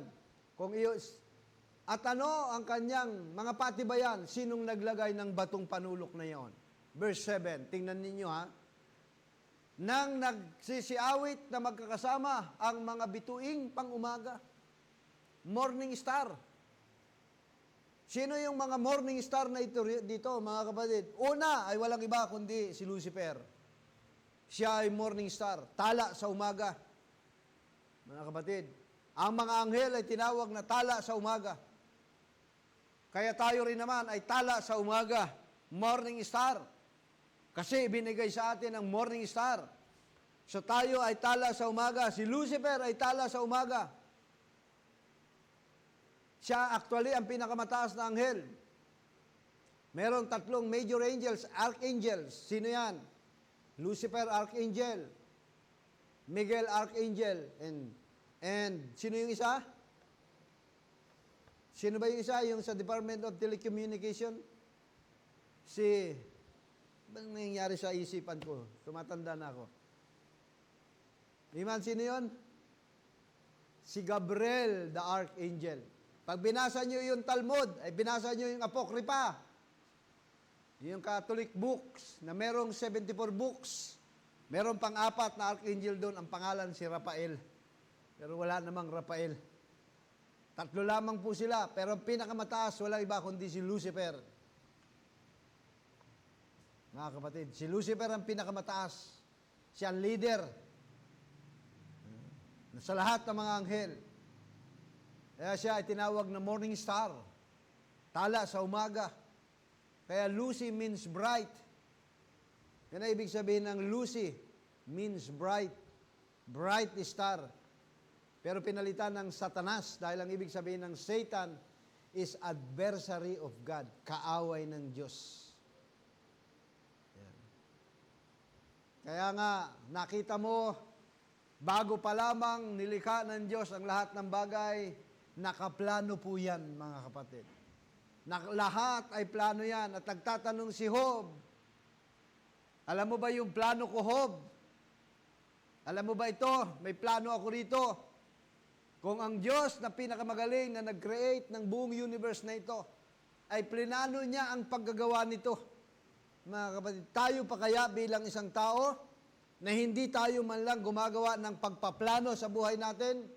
at ano ang kanyang mga patibayan, sinong naglagay ng batong panulok na yon? Verse 7, tingnan ninyo ha. Nang nagsisiawit na magkakasama ang mga bituing pang-umaga. Morning star. Sino yung mga morning star na ito dito, mga kapatid? Una ay walang iba kundi si Lucifer. Siya ay morning star, tala sa umaga. Mga kapatid, ang mga anghel ay tinawag na tala sa umaga. Kaya tayo rin naman ay tala sa umaga, morning star. Kasi binigay sa atin ang morning star. So tayo ay tala sa umaga, si Lucifer ay tala sa umaga. Siya actually ang pinakamataas na anghel. Meron 3 major angels, archangels. Sino yan? Lucifer, archangel. Miguel, archangel. And sino yung isa? Sino ba yung isa? Yung sa Department of Telecommunication? Bang nangyayari sa isipan ko? Tumatanda na ako. Iman, sino yun? Si Gabriel, the archangel. Pag binasa nyo yung Talmud, ay binasa nyo yung Apokripa, yung Catholic books, na merong 74 books, Meron pang apat na archangel doon, ang pangalan si Rafael. Pero wala namang Rafael. Tatlo lamang po sila, pero ang pinakamataas, walang iba kundi si Lucifer. Mga kapatid, si Lucifer ang pinakamataas. Siya ang leader sa lahat ng mga anghel. Kaya siya ay tinawag na morning star. Tala sa umaga. Kaya Lucy means bright. Yan ang ibig sabihin ng Lucy means bright. Bright star. Pero pinalitan ng Satanas dahil ang ibig sabihin ng Satan is adversary of God. Kaaway ng Diyos. Yan. Kaya nga, nakita mo, bago pa lamang nilikha ng Diyos ang lahat ng bagay, nakaplano po yan, mga kapatid. Lahat ay plano yan. At nagtatanong si Job, alam mo ba yung plano ko, Job? Alam mo ba ito? May plano ako rito. Kung ang Diyos na pinakamagaling na nag-create ng buong universe na ito, ay plinano niya ang paggagawa nito. Mga kapatid, tayo pa kaya bilang isang tao na hindi tayo man lang gumagawa ng pagpaplano sa buhay natin?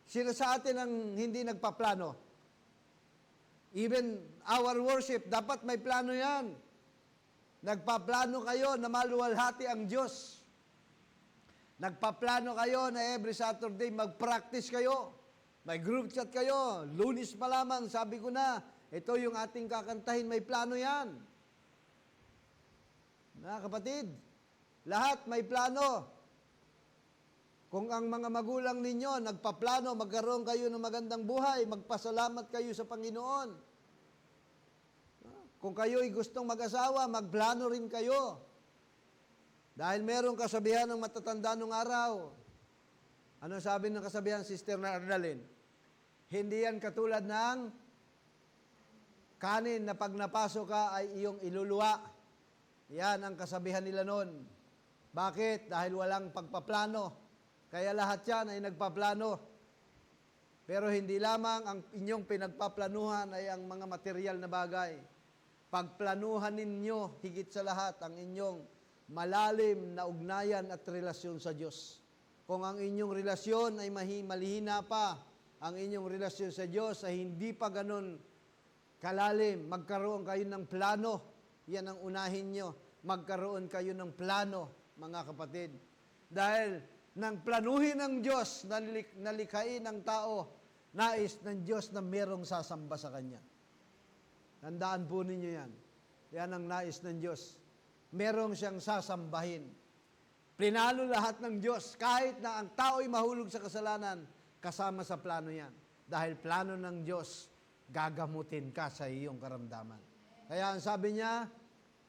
Sino sa atin ang hindi nagpaplano? Even our worship, dapat may plano yan. Nagpaplano kayo na maluwalhati ang Diyos. Nagpaplano kayo na every Saturday mag-practice kayo. May group chat kayo. Lunes pa lamang, sabi ko na, ito yung ating kakantahin, may plano yan. Mga kapatid, lahat may plano. Kung ang mga magulang ninyo nagpaplano, magkaroon kayo ng magandang buhay, magpasalamat kayo sa Panginoon. Kung kayo'y gustong mag-asawa, magplano rin kayo. Dahil merong kasabihan ng matatanda nung araw. Ano sabi ng kasabihan, Sister Nardalyn? Hindi yan katulad ng kanin na pag napasok ka ay iyong iluluwa. Yan ang kasabihan nila noon. Bakit? Dahil walang pagpaplano. Kaya lahat yan ay nagpaplano. Pero hindi lamang ang inyong pinagpaplanuhan ay ang mga material na bagay. Pagplanuhan ninyo higit sa lahat ang inyong malalim na ugnayan at relasyon sa Diyos. Kung ang inyong relasyon ay malihina pa, ang inyong relasyon sa Diyos ay hindi pa ganun kalalim, magkaroon kayo ng plano. Yan ang unahin nyo. Magkaroon kayo ng plano, mga kapatid. Dahil nang planuhin ng Diyos na nalikhain ng tao, nais ng Diyos na merong sasamba sa Kanya. Tandaan po ninyo yan. Yan ang nais ng Diyos. Merong siyang sasambahin. Plinano lahat ng Diyos, kahit na ang tao'y mahulog sa kasalanan, kasama sa plano yan. Dahil plano ng Diyos, gagamutin ka sa iyong karamdaman. Kaya ang sabi niya,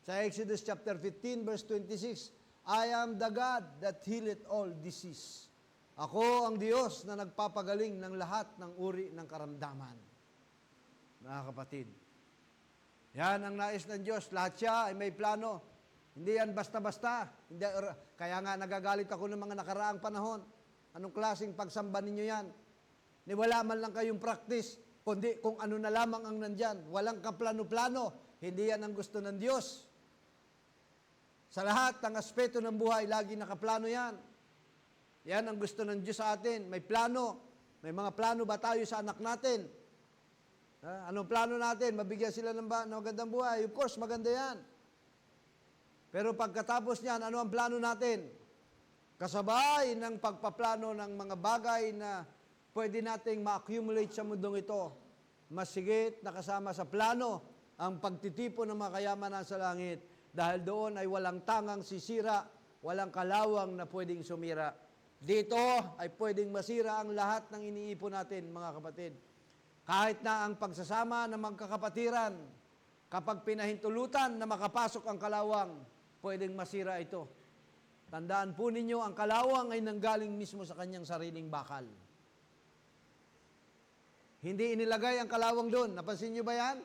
sa Exodus chapter 15, verse 26, I am the God that healeth all disease. Ako ang Diyos na nagpapagaling ng lahat ng uri ng karamdaman. Mga kapatid, yan ang nais ng Diyos. Lahat siya ay may plano. Hindi yan basta-basta. Kaya nga nagagalit ako ng mga nakaraang panahon. Anong klaseng pagsamba ninyo yan? Ni wala man lang kayong practice, kundi kung ano na lamang ang nandyan. Walang kaplano-plano. Hindi yan ang gusto ng Diyos. Sa lahat ng aspeto ng buhay, lagi nakaplano yan. Yan ang gusto ng Diyos sa atin. May plano. May mga plano ba tayo sa anak natin? Anong plano natin? Mabigyan sila ng magandang buhay? Of course, maganda yan. Pero pagkatapos niyan, ano ang plano natin? Kasabay ng pagpaplano ng mga bagay na pwede nating ma-accumulate sa mundong ito. Mas higit na kasama sa plano ang pagtitipon ng mga kayamanan sa langit. Dahil doon ay walang tangang sisira, walang kalawang na pwedeng sumira. Dito ay pwedeng masira ang lahat ng iniipon natin, mga kapatid. Kahit na ang pagsasama ng magkakapatiran, kapag pinahintulutan na makapasok ang kalawang, pwedeng masira ito. Tandaan po ninyo, ang kalawang ay nanggaling mismo sa kanyang sariling bakal. Hindi inilagay ang kalawang doon. Napansin nyo ba yan?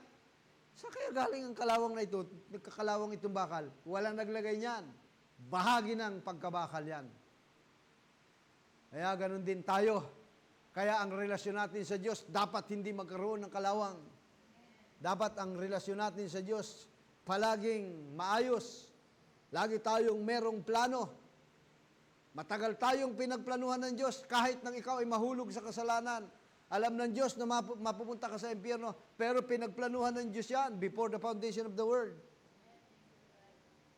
Saan kaya galing ang kalawang na ito? Nagkakalawang itong bakal. Walang naglagay niyan. Bahagi ng pagkabakal yan. Kaya ganun din tayo. Kaya ang relasyon natin sa Diyos, dapat hindi magkaroon ng kalawang. Dapat ang relasyon natin sa Diyos, palaging maayos. Lagi tayong merong plano. Matagal tayong pinagplanuhan ng Diyos kahit nang ikaw ay mahulog sa kasalanan. Alam ng Diyos na mapupunta ka sa impyerno, pero pinagplanuhan ng Diyos yan before the foundation of the world.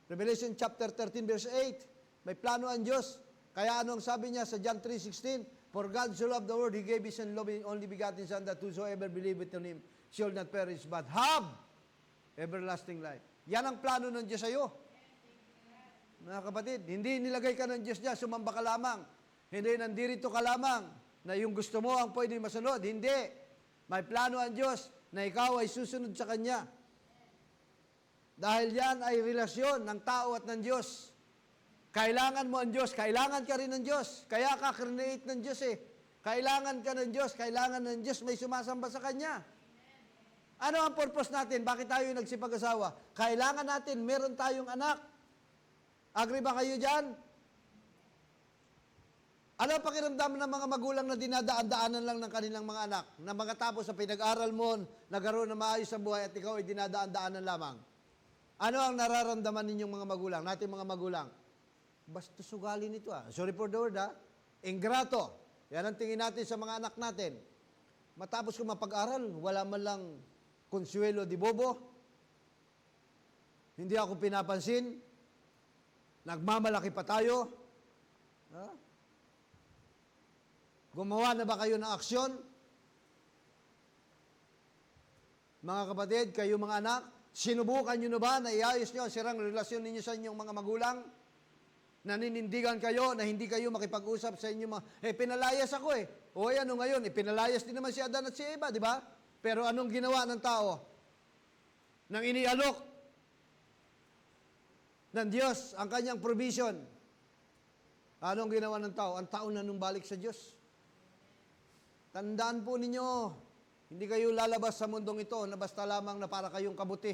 Revelation chapter 13 verse 8, may plano ang Diyos. Kaya anong sabi niya sa John 3:16? For God so loved the world, He gave His only begotten Son, that whosoever believeth on Him shall not perish, but have everlasting life. Yan ang plano ng Diyos sa iyo. Mga kapatid, hindi nilagay ka ng Diyos niya, sumamba ka lamang. Hindi nandirito ka lamang na yung gusto mo ang pwede masunod. Hindi. May plano ang Diyos na ikaw ay susunod sa Kanya. Dahil yan ay relasyon ng tao at ng Diyos. Kailangan mo ang Diyos, kailangan ka rin ng Diyos. Kaya ka create ng Diyos eh. Kailangan ka ng Diyos, kailangan ng Diyos may sumasamba sa Kanya. Ano ang purpose natin? Bakit tayo nagsipag-asawa? Kailangan natin, meron tayong anak. Agree ba kayo dyan? Ano ang pakiramdam ng mga magulang na dinadaan-daanan lang ng kanilang mga anak? Na makatapos sa pinag-aral mo, nagkaroon na maayos sa buhay at ikaw ay dinadaan-daanan lamang. Ano ang nararamdaman ninyong mga magulang, natin mga magulang? Basta sugali nito Sorry for the word Ingrato. Yan ang tingin natin sa mga anak natin. Matapos ko mapag-aral, wala man lang konsuelo di bobo. Hindi ako pinapansin. Nagmamalaki pa tayo. Gumawa na ba kayo ng aksyon? Mga kapatid, kayo mga anak, sinubukan nyo na ba na iayos nyo ang sirang relasyon ninyo sa inyong mga magulang? Naninindigan kayo na hindi kayo makipag-usap sa inyong mga, pinalayas ako O ano ngayon, pinalayas din naman si Adan at si Eva, di ba? Pero anong ginawa ng tao? Nang inialok ng Diyos ang kanyang provision. Anong ginawa ng tao? Ang tao nanumbalik sa Diyos. Tandaan po ninyo, hindi kayo lalabas sa mundong ito na basta lamang na para kayong kabuti.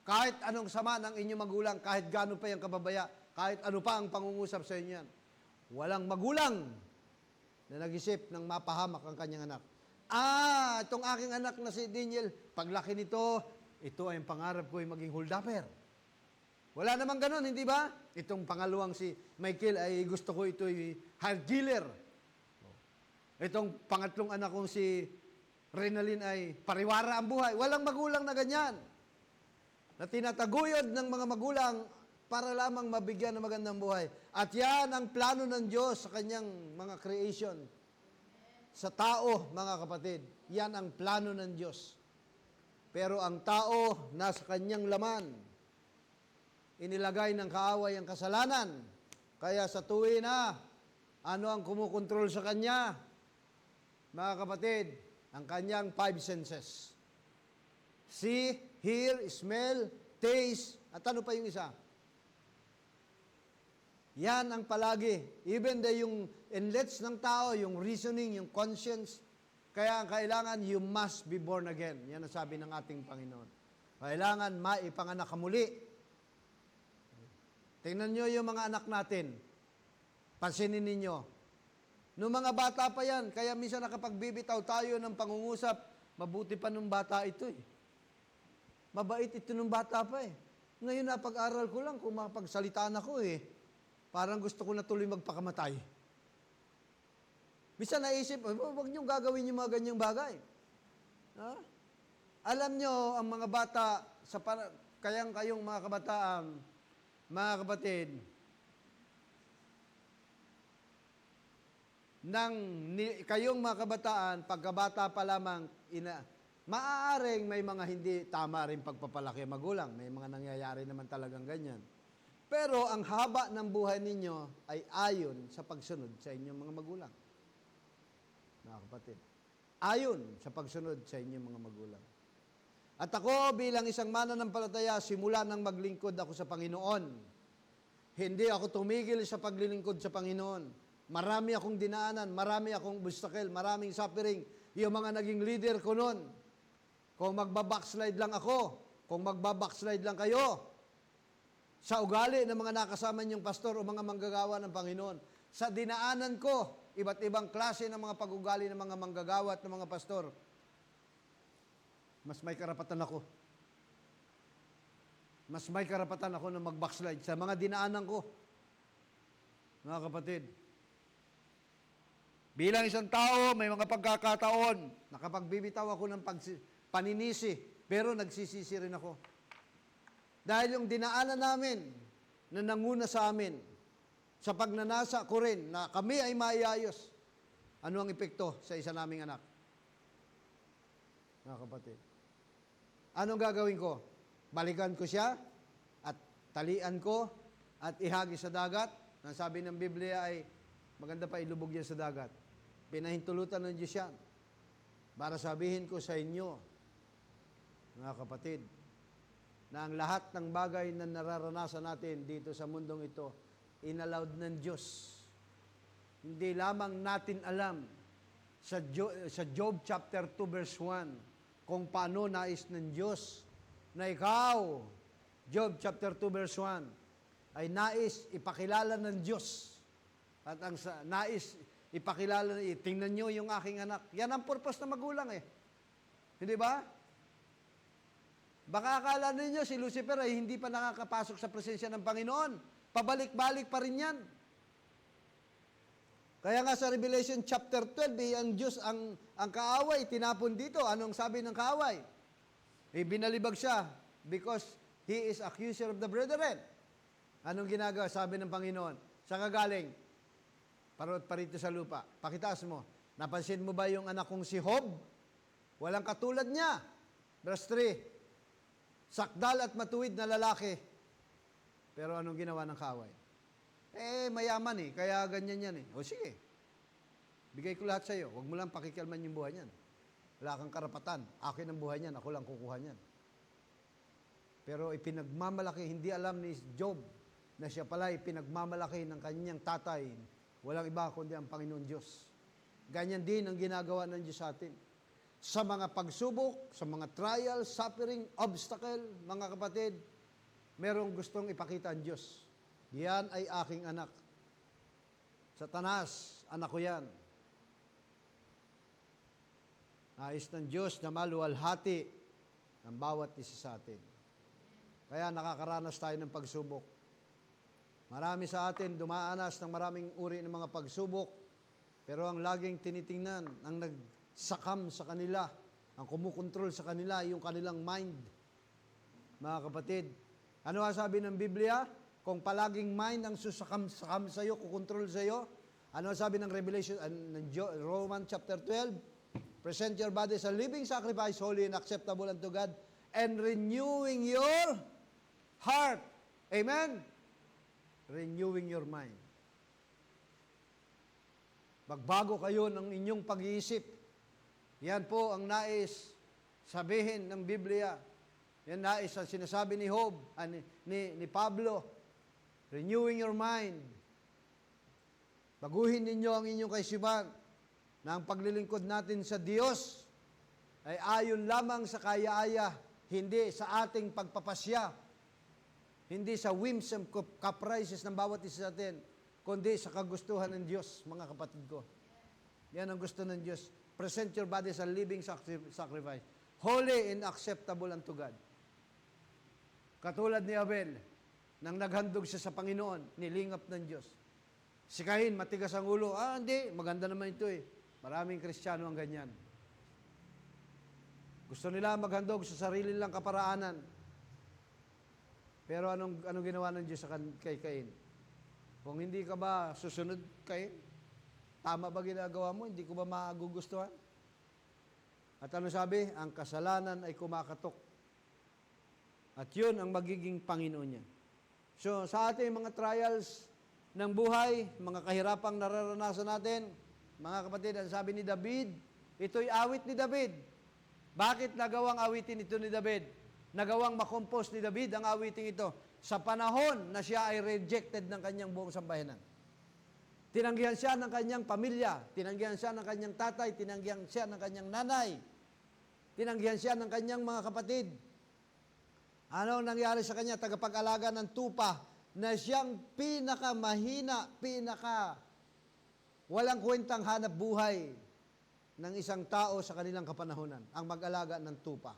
Kahit anong sama ng inyong magulang, kahit gaano pa yung kababaya, kahit ano pa ang pangungusap sa inyo yan. Walang magulang na nag-isip ng mapahamak ang kanyang anak. Itong aking anak na si Daniel, paglaki nito, ito ay ang pangarap ko ay maging holdapper. Wala namang ganun, hindi ba? Itong pangalawang si Michael ay gusto ko ito ay hard dealer. Itong pangatlong anak kong si Renalyn ay pariwara ang buhay. Walang magulang na ganyan. Na tinataguyod ng mga magulang para lamang mabigyan ng magandang buhay. At yan ang plano ng Diyos sa kanyang mga creation. Sa tao, mga kapatid, yan ang plano ng Diyos. Pero ang tao, nasa kanyang laman, inilagay ng kaaway ang kasalanan. Kaya sa tuwi na, ano ang kumukontrol sa kanya? Mga kapatid, ang kanyang 5 senses. See, hear, smell, taste, at ano pa yung isa? Yan ang palagi. Even yung inlets ng tao, yung reasoning, yung conscience, kaya ang kailangan, you must be born again. Yan ang sabi ng ating Panginoon. Kailangan maipanganak ka muli. Tingnan nyo yung mga anak natin. Pansinin ninyo. Noong mga bata pa yan, kaya minsan nakapagbibitaw tayo ng pangungusap, mabuti pa nung bata ito Mabait ito nung bata pa Ngayon napag-aral ko lang kung mapagsalitaan ako Parang gusto ko na tuloy magpakamatay. Minsan naisip, huwag niyong gagawin yung mga ganyang bagay. Alam nyo, ang mga bata, kayong mga kabataan, mga kapatid, kayong mga kabataan, pagkabata pa lamang, maaaring may mga hindi tama rin pagpapalaki magulang. May mga nangyayari naman talagang ganyan. Pero ang haba ng buhay ninyo ay ayon sa pagsunod sa inyong mga magulang. Mga kapatid, ayon sa pagsunod sa inyong mga magulang. At ako bilang isang mananampalataya, simula nang maglingkod ako sa Panginoon, hindi ako tumigil sa paglilingkod sa Panginoon. Marami akong dinaanan, marami akong obstacle, maraming suffering. Yung mga naging leader ko noon, kung magbabackslide lang ako, kung magbabackslide lang kayo, sa ugali ng mga nakasama niyong pastor o mga manggagawa ng Panginoon. Sa dinaanan ko, iba't ibang klase ng mga pag-ugali ng mga manggagawa at ng mga pastor, mas may karapatan ako. Mas may karapatan ako na mag-backslide sa mga dinaanan ko. Mga kapatid, bilang isang tao, may mga pagkakataon na kapag bibitaw ako ng paninisi, pero nagsisisi rin ako. Dahil yung dinaanan namin na nanguna sa amin, sa pagnanasa ko rin na kami ay maiayos, ano ang epekto sa isa naming anak? Mga kapatid, anong gagawin ko? Balikan ko siya at talian ko at ihagi sa dagat. Ang sabi ng Biblia ay maganda pa ilubog yan sa dagat. Pinahintulutan ng Diyos yan. Para sabihin ko sa inyo, mga kapatid, na ang lahat ng bagay na nararanasan natin dito sa mundong ito, inallowed ng Diyos. Hindi lamang natin alam sa Job chapter 2 verse 1 kung paano nais ng Diyos na ikaw, Job chapter 2 verse 1, ay nais ipakilala ng Diyos. At ang nais ipakilala, tingnan nyo yung aking anak. Yan ang purpose ng magulang eh. Hindi ba? Baka akala ninyo si Lucifer ay hindi pa nakakapasok sa presensya ng Panginoon. Pabalik-balik pa rin yan. Kaya nga sa Revelation chapter 12, ang Diyos, ang kaaway, tinapon dito. Anong sabi ng kaaway? Binalibag siya because he is accuser of the brethren. Anong ginagawa? Sabi ng Panginoon, saan ka galing? Parot pa rito sa lupa. Pakitaas mo. Napansin mo ba yung anak kong si Job? Walang katulad niya. Verse 3, sakdal at matuwid na lalaki. Pero anong ginawa ng kaaway? Mayaman eh, kaya ganyan yan eh. O sige, bigay ko lahat sa iyo. Huwag mo lang pakikialman yung buhay niyan. Wala kang karapatan. Akin ang buhay niyan, ako lang kukuha niyan. Pero ipinagmamalaki, hindi alam ni Job na siya pala ipinagmamalaki ng kanyang tatay. Walang iba kundi ang Panginoon Diyos. Ganyan din ang ginagawa ng Diyos sa atin. Sa mga pagsubok, sa mga trial, suffering, obstacle, mga kapatid, merong gustong ipakita ang Diyos. Yan ay aking anak. Satanas, anak ko yan. Nais ng Diyos na maluwalhati ang bawat isa sa atin. Kaya nakakaranas tayo ng pagsubok. Marami sa atin dumaanas ng maraming uri ng mga pagsubok, pero ang laging tinitingnan, ang nagsakam sa kanila, ang kumukontrol sa kanila, yung kanilang mind. Mga kapatid, ano ang sabi ng Biblia? Kung palaging mind ang susakam-sakam sa iyo, kukontrol sa iyo, ano ang sabi ng Revelation, Romans chapter 12? Present your body as a living sacrifice, holy and acceptable unto God, and renewing your heart. Amen? Renewing your mind. Magbago kayo ng inyong pag-iisip. Yan po ang nais sabihin ng Biblia. Yan nais ang sinasabi ni Job, ni Pablo. Renewing your mind. Baguhin ninyo ang inyong kaisipan na ang paglilingkod natin sa Diyos ay ayon lamang sa kaya-aya, hindi sa ating pagpapasya, hindi sa whims and caprices ng bawat isa sa atin, kundi sa kagustuhan ng Diyos, mga kapatid ko. Yan ang gusto ng Diyos. Present your body as a living sacrifice, holy and acceptable unto God. Katulad ni Abel, nang naghandog siya sa Panginoon, nilingap ng Diyos. Si Cain, matigas ang ulo. Hindi, maganda naman ito eh. Maraming Kristiyano ang ganyan. Gusto nila maghandog sa sarili lang kaparaanan. Pero anong ginawa ng Diyos kay Cain? Kung hindi ka ba susunod, Cain, tama ba ginagawa mo? Hindi ko ba magugustuhan? At ano sabi? Ang kasalanan ay kumakatok. At yun ang magiging Panginoon niya. So, sa ating mga trials ng buhay, mga kahirapang nararanasan natin, mga kapatid, ang sabi ni David, ito'y awit ni David. Bakit nagawang awitin ito ni David? Nagawang makompose ni David ang awiting ito sa panahon na siya ay rejected ng kanyang buong sambayanan. Tinanggihan siya ng kanyang pamilya, tinanggihan siya ng kanyang tatay, tinanggihan siya ng kanyang nanay, tinanggihan siya ng kanyang mga kapatid. Ano nangyari sa kanya? Tagapag-alaga ng tupa na siyang pinakamahina, walang kwentang hanap buhay ng isang tao sa kanilang kapanahunan, ang mag-alaga ng tupa.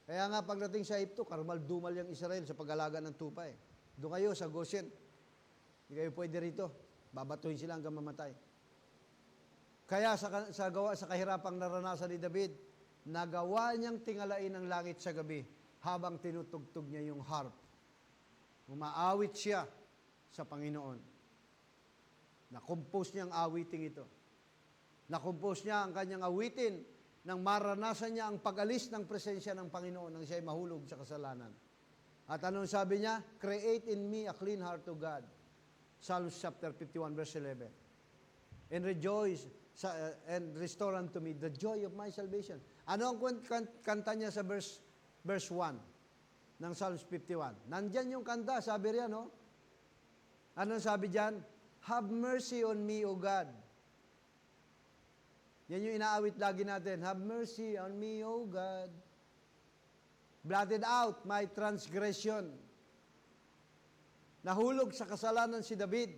Kaya nga pagdating sa Egypto, karmal-dumal yung Israel sa pag-alaga ng tupa eh. Doon kayo sa Goshen. Hindi kayo pwede rito. Babatuhin sila hanggang mamatay. Kaya sa kahirapang naranasan ni David, nagawa niyang tingalain ang langit sa gabi habang tinutugtog niya yung harp. Umaawit siya sa Panginoon. Na-compose niya ang awiting ito. Na-compose niya ang kanyang awitin nang maranasan niya ang pag-alis ng presensya ng Panginoon nang siya ay mahulog sa kasalanan. At anong sabi niya? Create in me a clean heart to God. Psalms chapter 51 verse 11. And rejoice and restore unto me the joy of my salvation. Ano ang kanta niya sa verse 1 ng Psalms 51? Nandyan yung kanta, sabi riyan, no? Anong sabi diyan? Have mercy on me, O God. Yan yung inaawit lagi natin. Have mercy on me, O God. Blotted out my transgression. Nahulog sa kasalanan si David.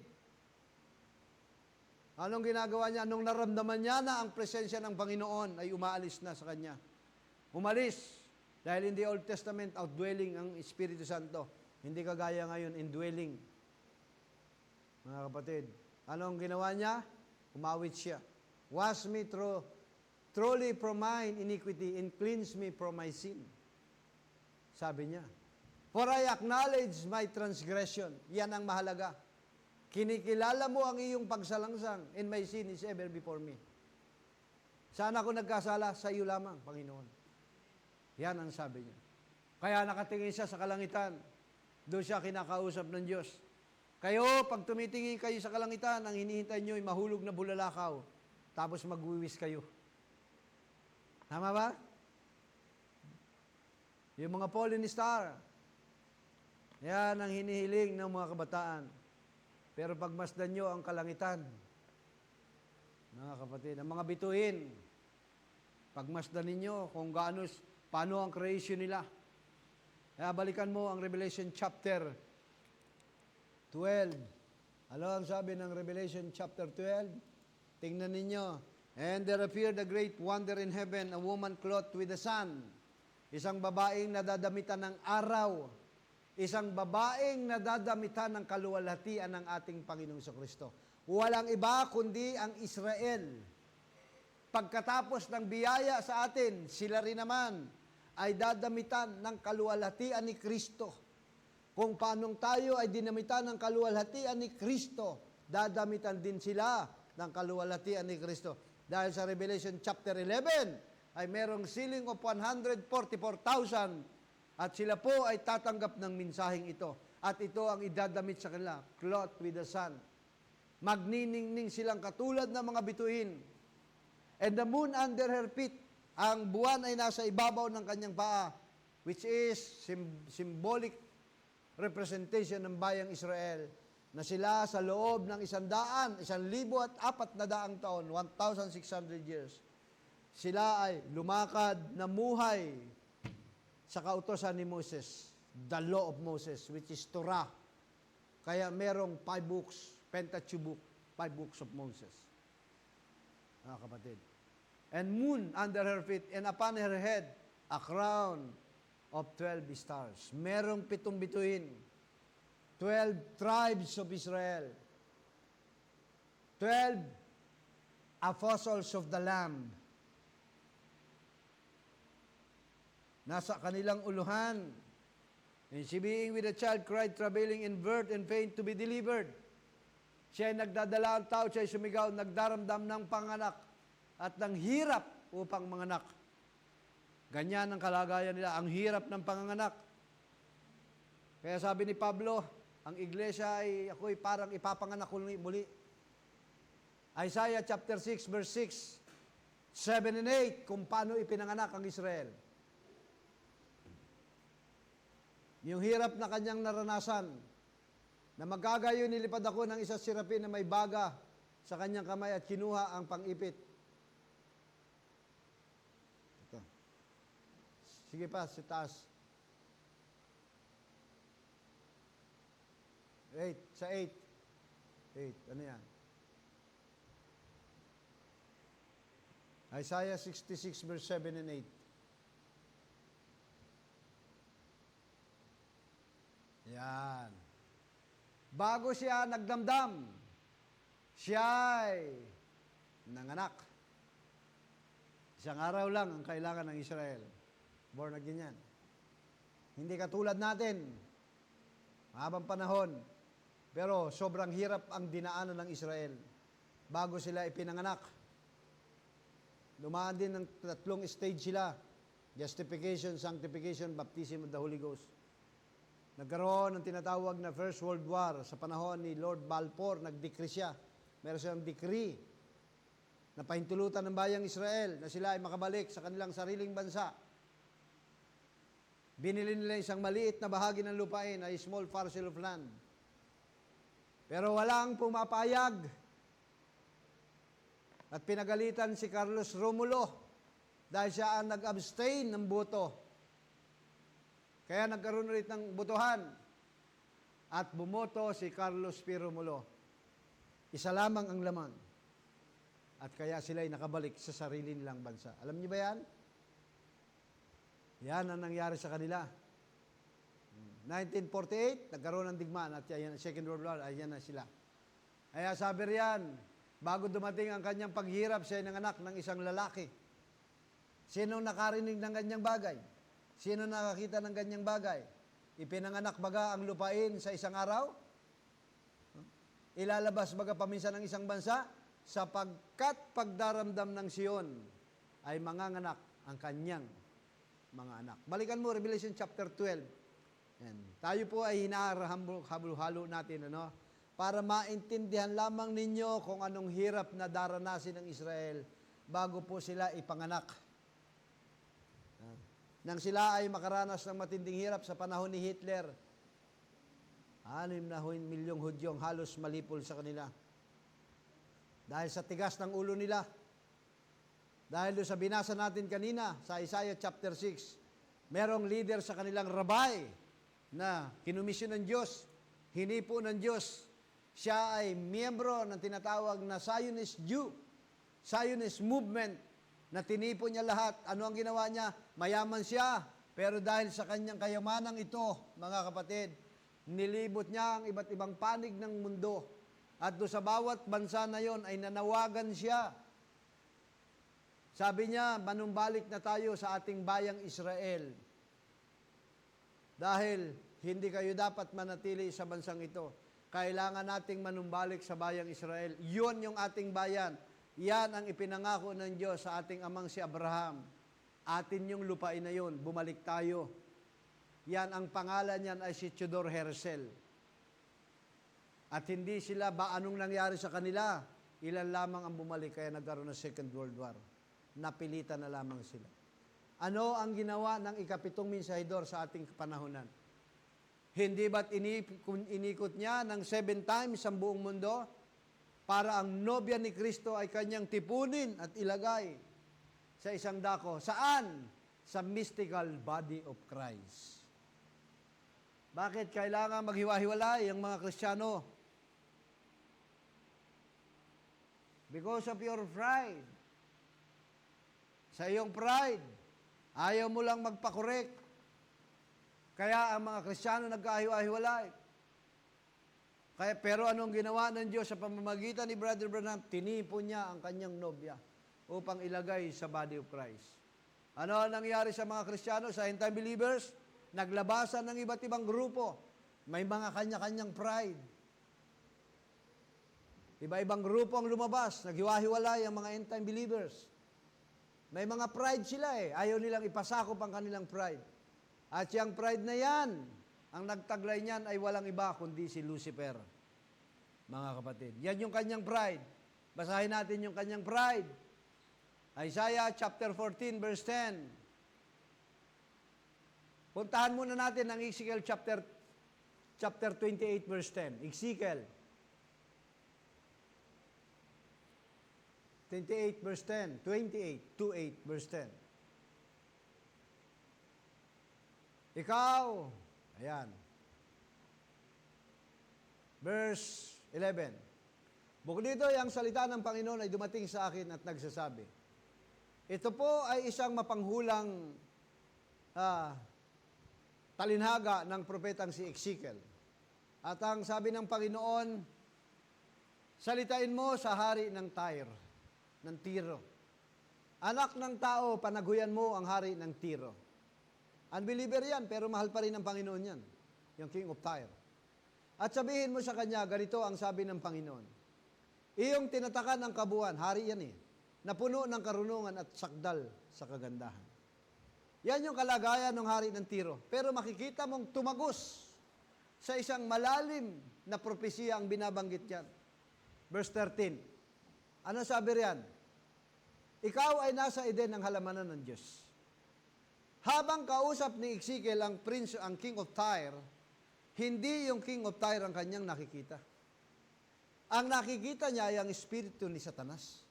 Anong ginagawa niya? Nung naramdaman niya na ang presensya ng Panginoon, ay umaalis na sa kanya. Umalis. Dahil in the Old Testament, outdwelling ang Espiritu Santo. Hindi kagaya ngayon, indwelling. Mga kapatid, anong ginawa niya? Umawit siya. Wash me truly from mine iniquity and cleanse me from my sin. Sabi niya. For I acknowledge my transgression. Yan ang mahalaga. Kinikilala mo ang iyong pagsalangsang and my sin is ever before me. Saan ako nagkasala? Sa iyo lamang, Panginoon. Yan ang sabi niya. Kaya nakatingin siya sa kalangitan. Doon siya kinakausap ng Diyos. Kayo, pag tumitingin kayo sa kalangitan, ang hinihintay nyo ay mahulog na bulalakaw. Tapos magwiwis kayo. Tama ba? Yung mga fallen star, yan ang hinihiling ng mga kabataan. Pero pagmasdan nyo ang kalangitan, mga kapatid, ang mga bituin, pagmasdan ninyo kung paano ang creation nila. Kaya balikan mo ang Revelation chapter 12. Ano ang sabi ng Revelation chapter 12? Tingnan ninyo. And there appeared a great wonder in heaven, a woman clothed with the sun. Isang babaeng nadadamitan ng araw. Isang babaeng nadadamitan ng kaluwalhatian ng ating Panginoong Kristo. Walang iba kundi ang Israel. Pagkatapos ng biyaya sa atin, sila rin naman ay dadamitan ng kaluwalhatian ni Kristo. Kung paanong tayo ay dinamitan ng kaluwalhatian ni Kristo, dadamitan din sila ng kaluwalhatian ni Kristo. Dahil sa Revelation chapter 11, ay merong ceiling of 144,000 at sila po ay tatanggap ng mensaheng ito. At ito ang idadamit sa kanila, clothed with the sun. Magniningning silang katulad ng mga bituin. And the moon under her feet, ang buwan ay nasa ibabaw ng kanyang paa, which is symbolic representation ng bayang Israel, na sila sa loob ng 1,400 taon, 1,600 years, sila ay lumakad na muhay sa kautosan ni Moses, the law of Moses, which is Torah. Kaya merong 5 books, Pentateuch, 5 books of Moses. Mga kapatid. And moon under her feet, and upon her head, a crown of 12 stars. Merong 7 bituin. 12 tribes of Israel. 12 apostles of the Lamb. Nasa kanilang uluhan. And she being with a child cried, travailing in birth and pain to be delivered. Siya ay nagdadala ang tao, siya ay sumigaw, nagdaramdam ng panganak at ng hirap upang manganak. Ganyan ang kalagayan nila, ang hirap ng panganganak. Kaya sabi ni Pablo, ang iglesia ay ako'y parang ipapanganak muli. Isaiah chapter 6 verse 6, 7 and 8, kung paano ipinanganak ang Israel. Yung hirap na kanyang naranasan, na magkagayo nilipad ako ng isa sirapin na may baga sa kanyang kamay at kinuha ang pang-ipit. Ito. Sige pa, si taas. 8, sa 8. 8, ano yan? Isaiah 66 verse 7 and 8. bago siya nagdamdam, siya ay nanganak. Isang araw lang ang kailangan ng Israel. Born again yan. Hindi katulad natin, mahabang panahon, pero sobrang hirap ang dinaanan ng Israel bago sila ipinanganak. Dumaan din ng 3 stage sila. Justification, sanctification, baptism of the Holy Ghost. Nagkaroon ng tinatawag na First World War sa panahon ni Lord Balfour, nag-decree siya. Meron siyang decree na pahintulutan ng bayang Israel na sila ay makabalik sa kanilang sariling bansa. Binili nila isang maliit na bahagi ng lupain, ay small parcel of land. Pero walang pumapayag. At pinagalitan si Carlos Romulo dahil siya ang nag-abstain ng boto. Kaya nagkaroon ulit ng botohan. At bumoto si Carlos P. Romulo. Isa lamang ang laman. At kaya sila ay nakabalik sa sarili nilang bansa. Alam niyo ba yan? Yan ang nangyari sa kanila. 1948, nagkaroon ng digmaan at yan, Second World War, ayan na sila. Kaya sabi riyan, bago dumating ang kanyang paghirap, siya ay nanganak ng isang lalaki. Sino nakarinig ng ganyang bagay? Sino nakakita ng ganyang bagay? Ipinanganak baga ang lupain sa isang araw? Ilalabas baga paminsan ng isang bansa? Sapagkat pagdaramdam ng Siyon ay manganganak ang kanyang mga anak. Balikan mo, Revelation chapter 12. Yan. Tayo po ay hinaharahalo natin, ano? Para maintindihan lamang ninyo kung anong hirap na daranasin ng Israel bago po sila ipanganak. Nang sila ay makaranas ng matinding hirap sa panahon ni Hitler, 6 milyong Hudyong halos malipol sa kanila. Dahil sa tigas ng ulo nila, dahil doon sa binasa natin kanina, sa Isaiah chapter 6, merong leader sa kanilang rabay na kinumisyon ng Diyos, hinipo ng Diyos. Siya ay miyembro ng tinatawag na Zionist Jew, Zionist movement, na tinipo niya lahat. Ano ang ginawa niya? Mayaman siya, pero dahil sa kanyang kayamanang ito, mga kapatid, nilibot niya ang iba't ibang panig ng mundo. At doon sa bawat bansa na yon ay nanawagan siya. Sabi niya, manumbalik na tayo sa ating bayang Israel. Dahil hindi kayo dapat manatili sa bansang ito. Kailangan nating manumbalik sa bayang Israel. Yun yung ating bayan. Yan ang ipinangako ng Diyos sa ating amang si Abraham. Atin yung lupain na yun, bumalik tayo. Yan, ang pangalan niyan ay si Theodore Herzl. At hindi sila, anong nangyari sa kanila? Ilan lamang ang bumalik, kaya nagkaroon ng Second World War. Napilitan na lamang sila. Ano ang ginawa ng ikapitong mensahidor sa ating panahonan? Hindi ba't inikot niya ng 7 times ang buong mundo? Para ang nobya ni Kristo ay kanyang tipunin at ilagay sa isang dako. Saan? Sa mystical body of Christ. Bakit kailangan maghiwa-hiwalay ang mga Kristiyano? Because of your pride. Sa iyong pride, ayaw mo lang magpakorek. Kaya ang mga Kristiyano nagkahiwa-hiwalay. Pero anong ginawa ng Diyos sa pamamagitan ni Brother Branham? Tinipo niya ang kanyang nobya upang ilagay sa body of Christ. Ano ang nangyari sa mga Kristiyano, sa end-time believers? Naglabasan ng iba't ibang grupo. May mga kanya-kanyang pride. Iba-ibang grupo ang lumabas, naghiwa-hiwalay ang mga end-time believers. May mga pride sila eh. Ayaw nilang ipasakop ang kanilang pride. At yung pride na yan, ang nagtaglay niyan ay walang iba kundi si Lucifer, mga kapatid. Yan yung kanyang pride. Basahin natin yung kanyang pride. Isaiah chapter 14 verse 10. Puntahan muna natin ang Ezekiel chapter 28 verse 10. Ezekiel 28 verse 10. 28 verse 10. Ikaw, ayan. Verse 11. Bukod dito, ang salita ng Panginoon ay dumating sa akin at nagsasabi, ito po ay isang mapanghulang talinhaga ng propetang si Ezekiel. At ang sabi ng Panginoon, salitain mo sa hari ng Tyre, ng Tiro. Anak ng tao, panaguyan mo ang hari ng Tiro. Unbeliever yan, pero mahal pa rin ng Panginoon yan, yung King of Tyre. At sabihin mo sa kanya, ganito ang sabi ng Panginoon. Iyong tinatakan ng kabuuan, hari yan na puno ng karunungan at sakdal sa kagandahan. Yan yung kalagayan ng hari ng Tiro. Pero makikita mong tumagos sa isang malalim na propesiya ang binabanggit yan. Verse 13. Ano sabi riyan? Ikaw ay nasa Eden ng halamanan ng Diyos. Habang kausap ni Ezekiel ang King of Tyre, hindi yung King of Tyre ang kanyang nakikita. Ang nakikita niya ay ang espiritu ni Satanas.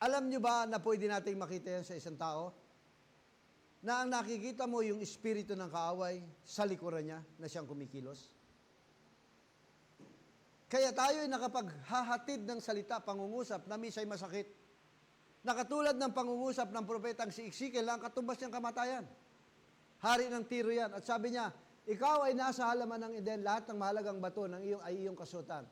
Alam niyo ba na pwede nating makita yan sa isang tao? Na ang nakikita mo yung espiritu ng kaaway sa likuran niya na siyang kumikilos? Kaya tayo ay nakapaghahatid ng salita, pangungusap, na misa'y masakit. Nakatulad ng pangungusap ng propetang si Ezekiel, ang katumbas niyang kamatayan. Hari ng Tiro yan. At sabi niya, ikaw ay nasa halaman ng Eden, lahat ng mahalagang bato ay iyong kasuotan.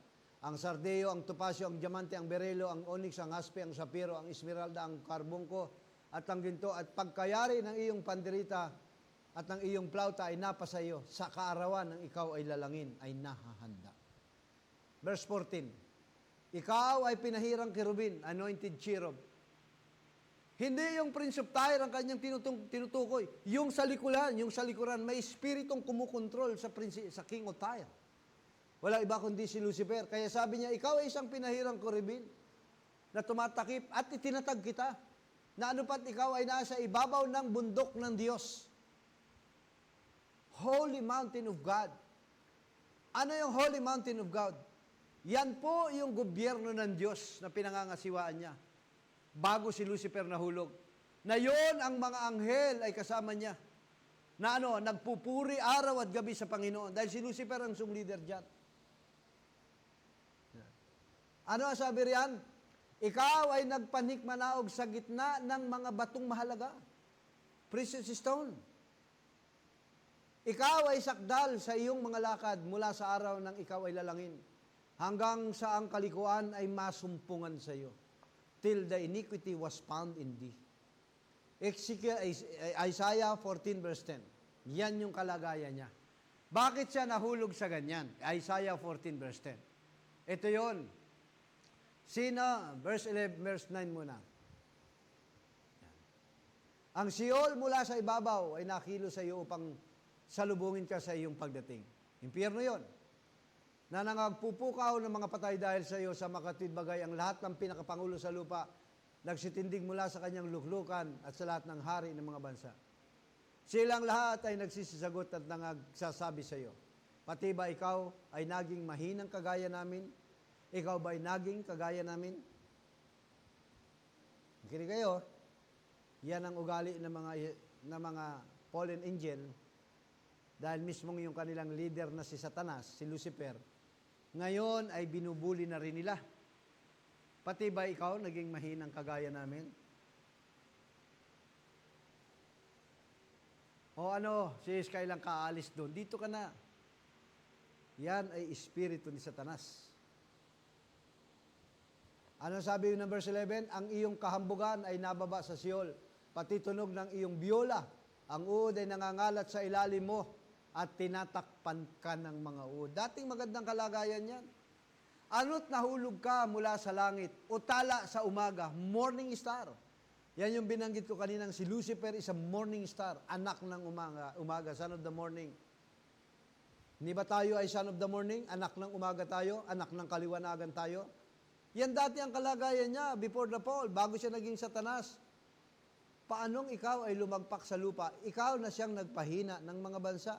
Ang sardeo, ang topasyo, ang diamante, ang berelo, ang onyx, ang haspe, ang sapiro, ang esmeralda, ang karbungko, at ang ginto, at pagkayari ng iyong panderita at ng iyong plauta ay napasa iyo, sa kaarawan ng ikaw ay lalangin, ay nahahanda. Verse 14, ikaw ay pinahirang kerubin, anointed cherub. Hindi yung Prince of Tyre ang kanyang tinutukoy. Yung sa likuran, may espiritong kumukontrol sa King of Tyre. Wala iba kundi si Lucifer. Kaya sabi niya, ikaw ay isang pinahirang kerubin na tumatakip at itinatag kita. Na ano pat ikaw ay nasa ibabaw ng bundok ng Diyos. Holy Mountain of God. Ano yung Holy Mountain of God? Yan po yung gobyerno ng Diyos na pinangangasiwaan niya. Bago si Lucifer nahulog. Na yon ang mga anghel ay kasama niya. Na nagpupuri araw at gabi sa Panginoon. Dahil si Lucifer ang leader dyan. Ano ang sabi riyan? Ikaw ay nagpanikmanaog sa gitna ng mga batong mahalaga. Precious stone. Ikaw ay sakdal sa iyong mga lakad mula sa araw ng ikaw ay lalangin. Hanggang sa ang kalikuan ay masumpungan sa iyo. Till the iniquity was found in thee. Isaiah 14 verse 10. Yan yung kalagayan niya. Bakit siya nahulog sa ganyan? Isaiah 14 verse 10. Ito yon. Sino? Verse 11, verse 9 muna. Yan. Ang Sheol mula sa ibabaw ay nakilo sa iyo upang salubungin ka sa iyong pagdating. Impyerno yon. Na nangagpupukaw ng mga patay dahil sa iyo sa makatwid bagay ang lahat ng pinakapangulo sa lupa, nagsitindig mula sa kanyang luklukan at sa lahat ng hari ng mga bansa. Silang lahat ay nagsisisagot at nagsasabi sa iyo, pati ba ikaw ay naging mahinang kagaya namin? Ikaw ba ay naging kagaya namin? Makinig kayo, yan ang ugali ng mga fallen angel dahil mismong yung kanilang leader na si Satanas, si Lucifer, ngayon ay binubuli na rin nila. Pati ba ikaw naging mahinang kagaya namin? O si Iskay lang kaalis doon, dito ka na. Yan ay espiritu ni Satanas. Ano sabi ng verse 11? Ang iyong kahambugan ay nababa sa Sheol, pati tunog ng iyong biola. Ang uod ay nangangalat sa ilalim mo at tinatakpan ka ng mga uod. Dating magandang kalagayan yan. Ano't nahulog ka mula sa langit o tala sa umaga, morning star. Yan yung binanggit ko kaninang si Lucifer is a morning star, anak ng umaga, son of the morning. Hindi ba tayo ay son of the morning? Anak ng umaga tayo, anak ng kaliwanagan tayo. Yan dati ang kalagayan niya before the fall, bago siya naging Satanas. Paanong ikaw ay lumagpak sa lupa? Ikaw na siyang nagpahina ng mga bansa.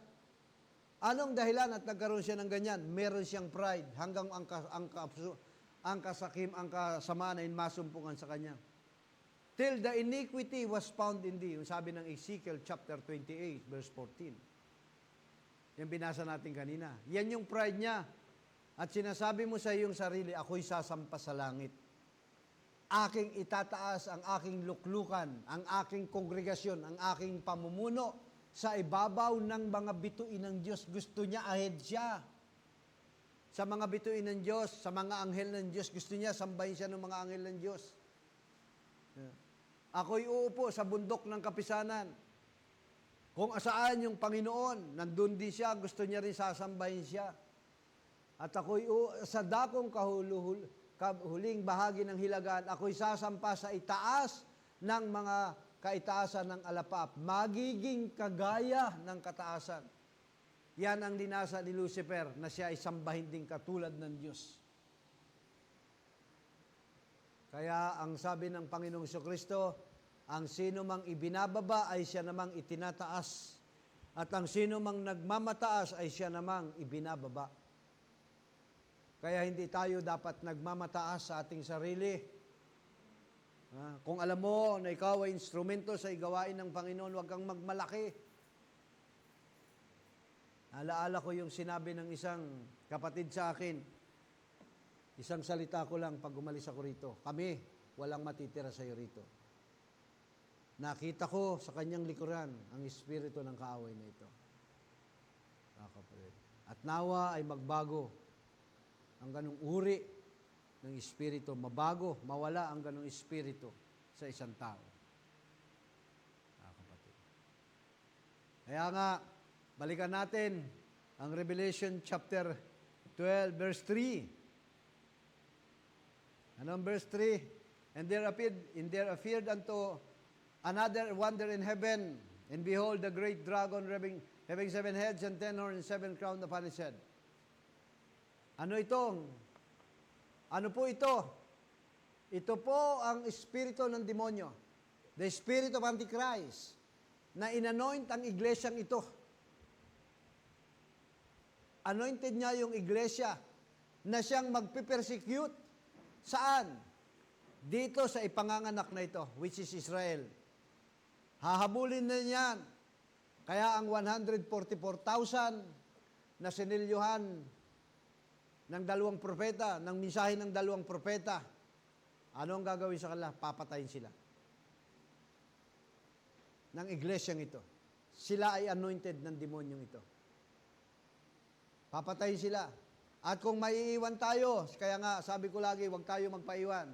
Anong dahilan at nagkaroon siya ng ganyan? Meron siyang pride hanggang ang kasamaan ay masumpungan sa kanya. Till the iniquity was found in thee. Yung sabi ng Ezekiel chapter 28 verse 14. Yan binasa natin kanina. Yan yung pride niya. At sinasabi mo sa iyong sarili, ako'y sasampa sa langit. Aking itataas ang aking luklukan, ang aking kongregasyon, ang aking pamumuno sa ibabaw ng mga bituin ng Diyos. Gusto niya ahead siya. Sa mga bituin ng Diyos, sa mga anghel ng Diyos, gusto niya sambahin siya ng mga anghel ng Diyos. Ako'y uupo sa bundok ng kapisanan. Kung saan yung Panginoon, nandun din siya, gusto niya rin sasambahin siya. At ako'y sa dakong huling bahagi ng hilagaan, ako'y sasampa sa itaas ng mga kaitaasan ng alapap. Magiging kagaya ng kataasan. Yan ang dinasa ni Lucifer, na siya ay sambahin din katulad ng Diyos. Kaya ang sabi ng Panginoong Jesucristo, ang sino mang ibinababa ay siya namang itinataas. At ang sino mang nagmamataas ay siya namang ibinababa. Kaya hindi tayo dapat nagmamataas sa ating sarili. Kung alam mo na ikaw ay instrumento sa igawain ng Panginoon, huwag kang magmalaki. Alaala ko yung sinabi ng isang kapatid sa akin. Isang salita ko lang pag umalis ako rito. Kami, walang matitira sa iyo rito. Nakita ko sa kanyang likuran ang espiritu ng kaaway na ito. At nawa ay magbago ang ganong uri ng espiritu. Mabago, mawala ang ganong espiritu sa isang tao. Kaya nga, balikan natin ang Revelation chapter 12, verse 3. Anong verse 3? And there appeared unto another wonder in heaven, and behold, the great dragon having 7 heads and 10 horns and 7 crowns upon his head. Ano itong? Ano po ito? Ito po ang espiritu ng demonyo. The spirit of Antichrist, na inanoint ang iglesyang ito. Anointed niya yung iglesia na siyang magpipersecute. Saan? Dito sa ipanganganak na ito, which is Israel. Hahabulin na niyan. Kaya ang 144,000 na sinilyuhan ng 2 propeta, ng mensahe ng 2 propeta, ano ang gagawin sa kanila? Papatayin sila. Ng iglesyang ito. Sila ay anointed ng demonyong ito. Papatayin sila. At kung maiiwan tayo, kaya nga sabi ko lagi, huwag tayo magpaiwan.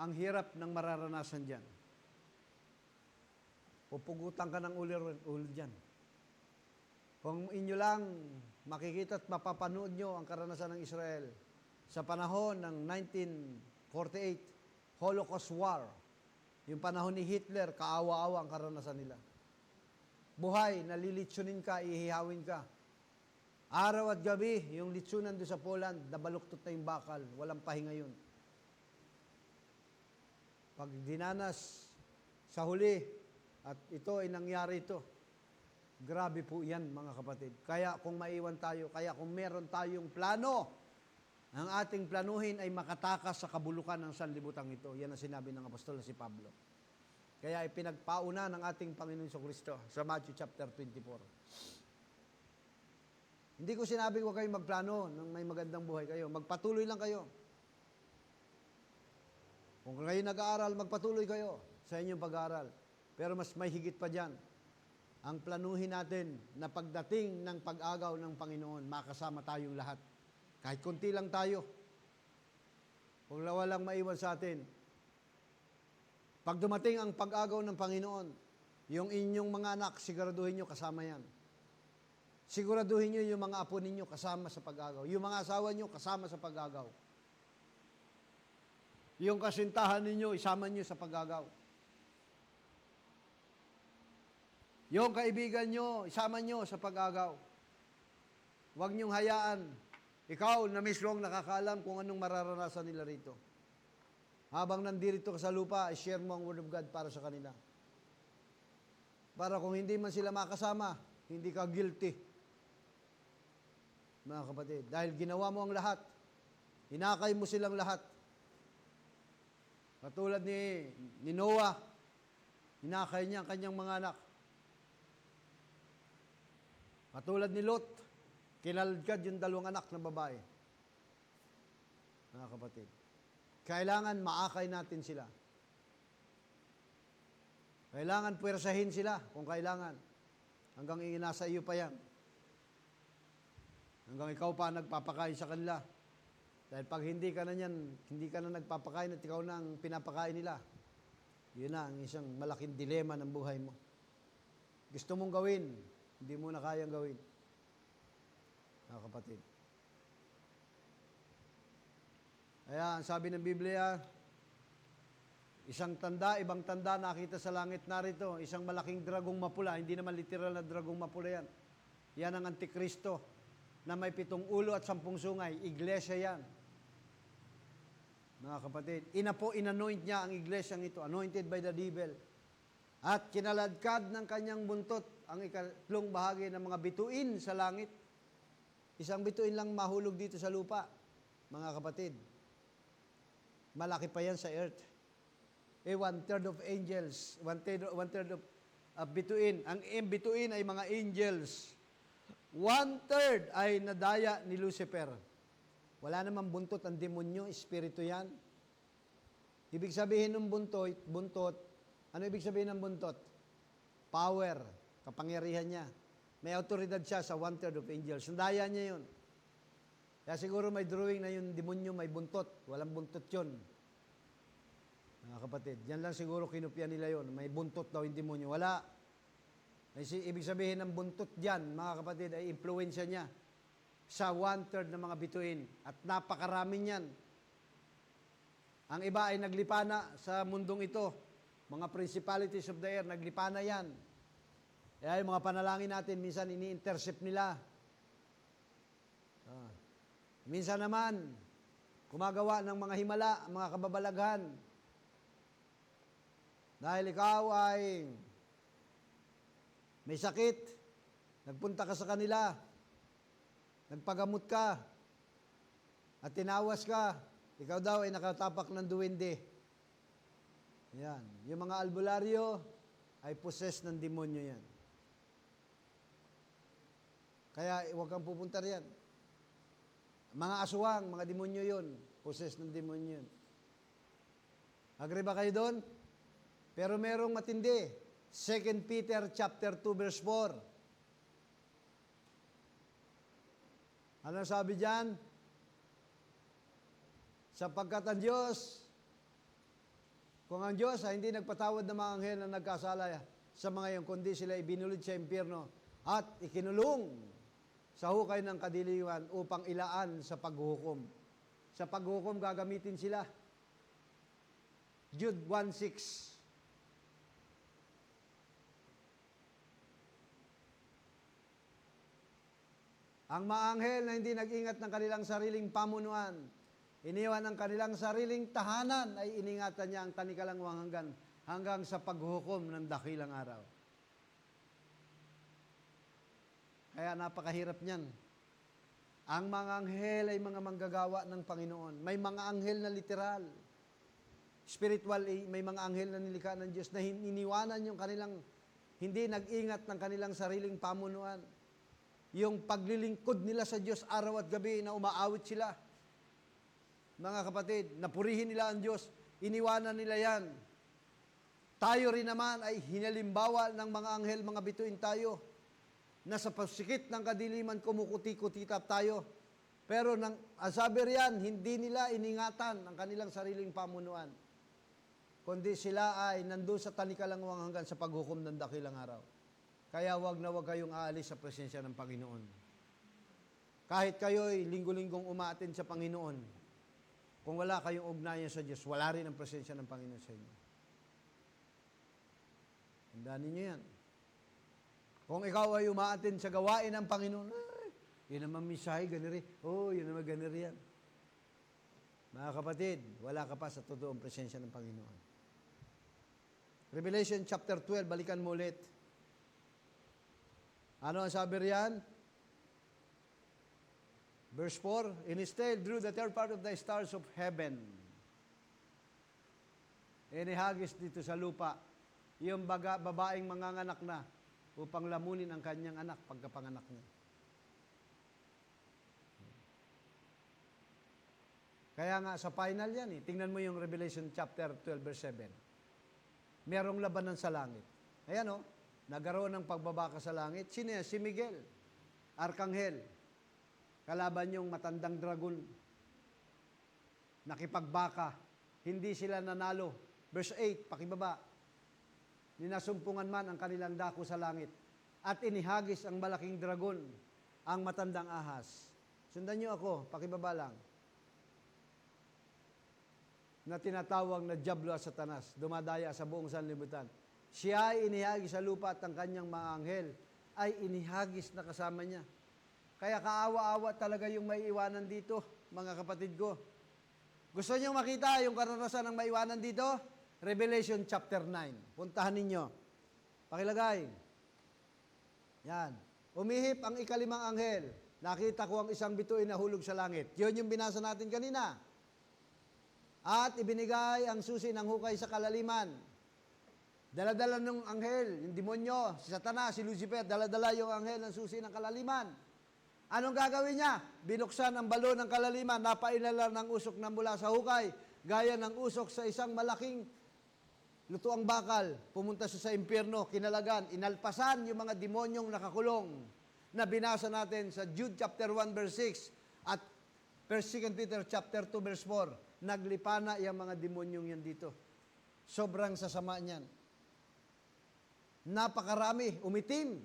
Ang hirap ng mararanasan dyan. Pupugutan ka ng ulo dyan. Kung inyo lang makikita at mapapanood nyo ang karanasan ng Israel sa panahon ng 1948, Holocaust War, yung panahon ni Hitler, kaawa-awa ang karanasan nila. Buhay, nalilitsunin ka, ihihawin ka. Araw at gabi, yung litsunan doon sa Poland, nabaluktot na yung bakal, walang pahinga yun. Pag dinanas sa huli, at ito ay nangyari ito, grabe po yan mga kapatid. Kaya kung maiwan tayo, kaya kung meron tayong plano, ang ating planuhin ay makatakas sa kabulukan ng sanlibutan ito. Yan ang sinabi ng apostol na si Pablo. Kaya ipinagpauna ng ating Panginoon Jesucristo sa Matthew chapter 24. Hindi ko sinabing huwag kayong magplano ng may magandang buhay kayo. Magpatuloy lang kayo. Kung kayo nag-aaral, magpatuloy kayo sa inyong pag-aaral. Pero mas may higit pa dyan. Ang planuhin natin na pagdating ng pag-agaw ng Panginoon, makasama tayong lahat. Kahit konti lang tayo. Huwag walang maiwan sa atin. Pag dumating ang pag-agaw ng Panginoon, yung inyong mga anak, siguraduhin nyo kasama yan. Siguraduhin nyo yung mga apo ninyo kasama sa pag-agaw. Yung mga asawa nyo kasama sa pag-agaw. Yung kasintahan ninyo, isama nyo sa pag-agaw. Yung kaibigan nyo, isama nyo sa pag-agaw. Huwag nyong hayaan. Ikaw na mismo ang nakakaalam kung anong mararanasan nila rito. Habang nandirito ka sa lupa, i-share mo ang Word of God para sa kanila. Para kung hindi man sila makasama, hindi ka guilty. Mga kapatid, dahil ginawa mo ang lahat, hinakay mo silang lahat. Katulad ni Noah, hinakay niya ang kanyang mga anak. Katulad ni Lot, kinalagad yung 2 anak na babae. Mga kapatid, kailangan maakay natin sila. Kailangan puwersahin sila kung kailangan. Hanggang inasa iyo pa yan. Hanggang ikaw pa nagpapakain sa kanila. Dahil pag hindi ka na yan, hindi ka na nagpapakain at ikaw na ang pinapakain nila, yun na ang isang malaking dilema ng buhay mo. Gusto mong gawin, hindi mo na kayang gawin. Mga kapatid. Kaya ang sabi ng Biblia, isang tanda, ibang tanda nakita sa langit narito, isang malaking dragong mapula, hindi naman literal na dragong mapula yan. Yan ang Antikristo na may 7 ulo at 10 sungay. Iglesia yan. Mga kapatid, inanoint niya ang iglesyang ito, anointed by the devil. At kinaladkad ng kanyang buntot ang ikatlong bahagi ng mga bituin sa langit. Isang bituin lang mahulog dito sa lupa, mga kapatid. Malaki pa yan sa earth. 1/3 of angels, one-third of bituin. Ang bituin ay mga angels. 1/3 ay nadaya ni Lucifer. Wala namang buntot ang demonyo, espiritu yan. Ibig sabihin ng buntot, ano ibig sabihin ng buntot? Power, kapangyarihan niya. May autoridad siya sa 1/3 of angels. Nadaya niya yun. Kaya siguro may drawing na yung demonyo may buntot. Walang buntot yun. Mga kapatid, yan lang siguro kinupya nila yun. May buntot daw yung demonyo. Wala. Ibig sabihin ng buntot dyan, mga kapatid, ay impluensya niya sa 1/3 ng mga bituin. At napakarami niyan. Ang iba ay naglipana sa mundong ito. Mga principalities of the air, naglipana yan. Kaya yung mga panalangin natin, minsan ini-intercept nila. Minsan naman, gumagawa ng mga himala, mga kababalaghan. Dahil ikaw ay may sakit, nagpunta ka sa kanila, nagpagamot ka, at tinawas ka, ikaw daw ay nakatapak ng duwende. Yan. Yung mga albularyo ay possessed ng demonyo yan. Kaya huwag kang pupunta riyan. Mga aswang, mga demonyo yun. Possessed ng demonyo yun. Agree ba kayo doon? Pero merong matindi. 2 Peter chapter 2 verse 4. Ano sabi diyan? Sapagkat ang Diyos, kung ang Diyos ay hindi nagpatawad ng mga anghel na nagkasala sa mga iyon, kundi sila ibinulid sa impyerno at ikinulong sa hukay ng kadiliman upang ilaan sa paghuhukom. Sa paghuhukom gagamitin sila. Jude 1:6. Ang mga anghel na hindi nag-ingat ng kanilang sariling pamunuan, iniwan ang kanilang sariling tahanan, ay iningatan niya ang tanikalangwang hanggang sa paghuhukom ng dakilang araw. Kaya napakahirap niyan. Ang mga anghel ay mga manggagawa ng Panginoon. May mga anghel na literal. Spiritual, may mga anghel na nilikha ng Diyos na iniwanan yung kanilang, hindi nag-ingat ng kanilang sariling pamunuan. Yung paglilingkod nila sa Diyos araw at gabi na umaawit sila. Mga kapatid, napurihin nila ang Diyos, iniwanan nila yan. Tayo rin naman ay hinalimbawa ng mga anghel, mga bituin tayo, na sa pasikit ng kadiliman kumukuti-kutitap tayo. Pero sabi riyan, hindi nila iningatan ang kanilang sariling pamunuan, kundi sila ay nandun sa tanikalangwang hanggang sa paghukom ng dakilang araw. Kaya wag na wag kayong aalis sa presensya ng Panginoon. Kahit kayo'y linggo-linggong umaatin sa Panginoon, kung wala kayong ugnayan sa Diyos, wala rin ang presensya ng Panginoon sa inyo. Tandaan ninyo yan. Kung ikaw ay umaatin sa gawain ng Panginoon, yun naman misahe, ganiri. Yun naman ganiri yan. Mga kapatid, wala ka pa sa totoong presensya ng Panginoon. Revelation chapter 12, balikan mo ulit. Ano ang sabi riyan? Verse 4, "In his tail drew the third part of the stars of heaven." Inihagis dito sa lupa, yung babaeng manganganak na upang lamunin ang kanyang anak pagkapanganak niya. Kaya nga sa final yan tingnan mo yung Revelation chapter 12 verse 7. Merong labanan sa langit. Ayan nagkaroon ng pagbabaka sa langit. Sino yan? Si Miguel, Arkanghel. Kalaban yung matandang dragon. Nakipagbaka. Hindi sila nanalo. Verse 8, pakibaba. Ninasumpungan man ang kanilang dako sa langit. At inihagis ang malaking dragon, ang matandang ahas. Sundan niyo ako, pakibaba lang. Na tinatawag na Diablo at Satanas, dumadaya sa buong sanlibutan. Siya ay inihagis sa lupa at ang kanyang mga anghel ay inihagis na kasama niya. Kaya kaawa-awa talaga yung maiiwanan dito, mga kapatid ko. Gusto niyo makita yung karanasan ng maiiwanan dito? Revelation chapter 9. Puntahan ninyo. Pakilagay. Yan. Umihip ang ikalimang anghel. Nakita ko ang isang bituin na hulog sa langit. Yun yung binasa natin kanina. At ibinigay ang susi ng hukay sa kalaliman. Daladala ng anghel, yung demonyo, si Satanas, si Lucifer, daladala yung anghel ng susi ng kalaliman. Anong gagawin niya? Binuksan ang balon ng kalaliman, napainala ng usok na mula sa hukay, gaya ng usok sa isang malaking lutuang bakal. Pumunta siya sa impyerno, kinalagan, inalpasan yung mga demonyong nakakulong na binasa natin sa Jude chapter 1 verse 6 at 1 Peter chapter 2 verse 4. Naglipana yung mga demonyong yan dito. Sobrang sasama niyan. Napakarami, umitim.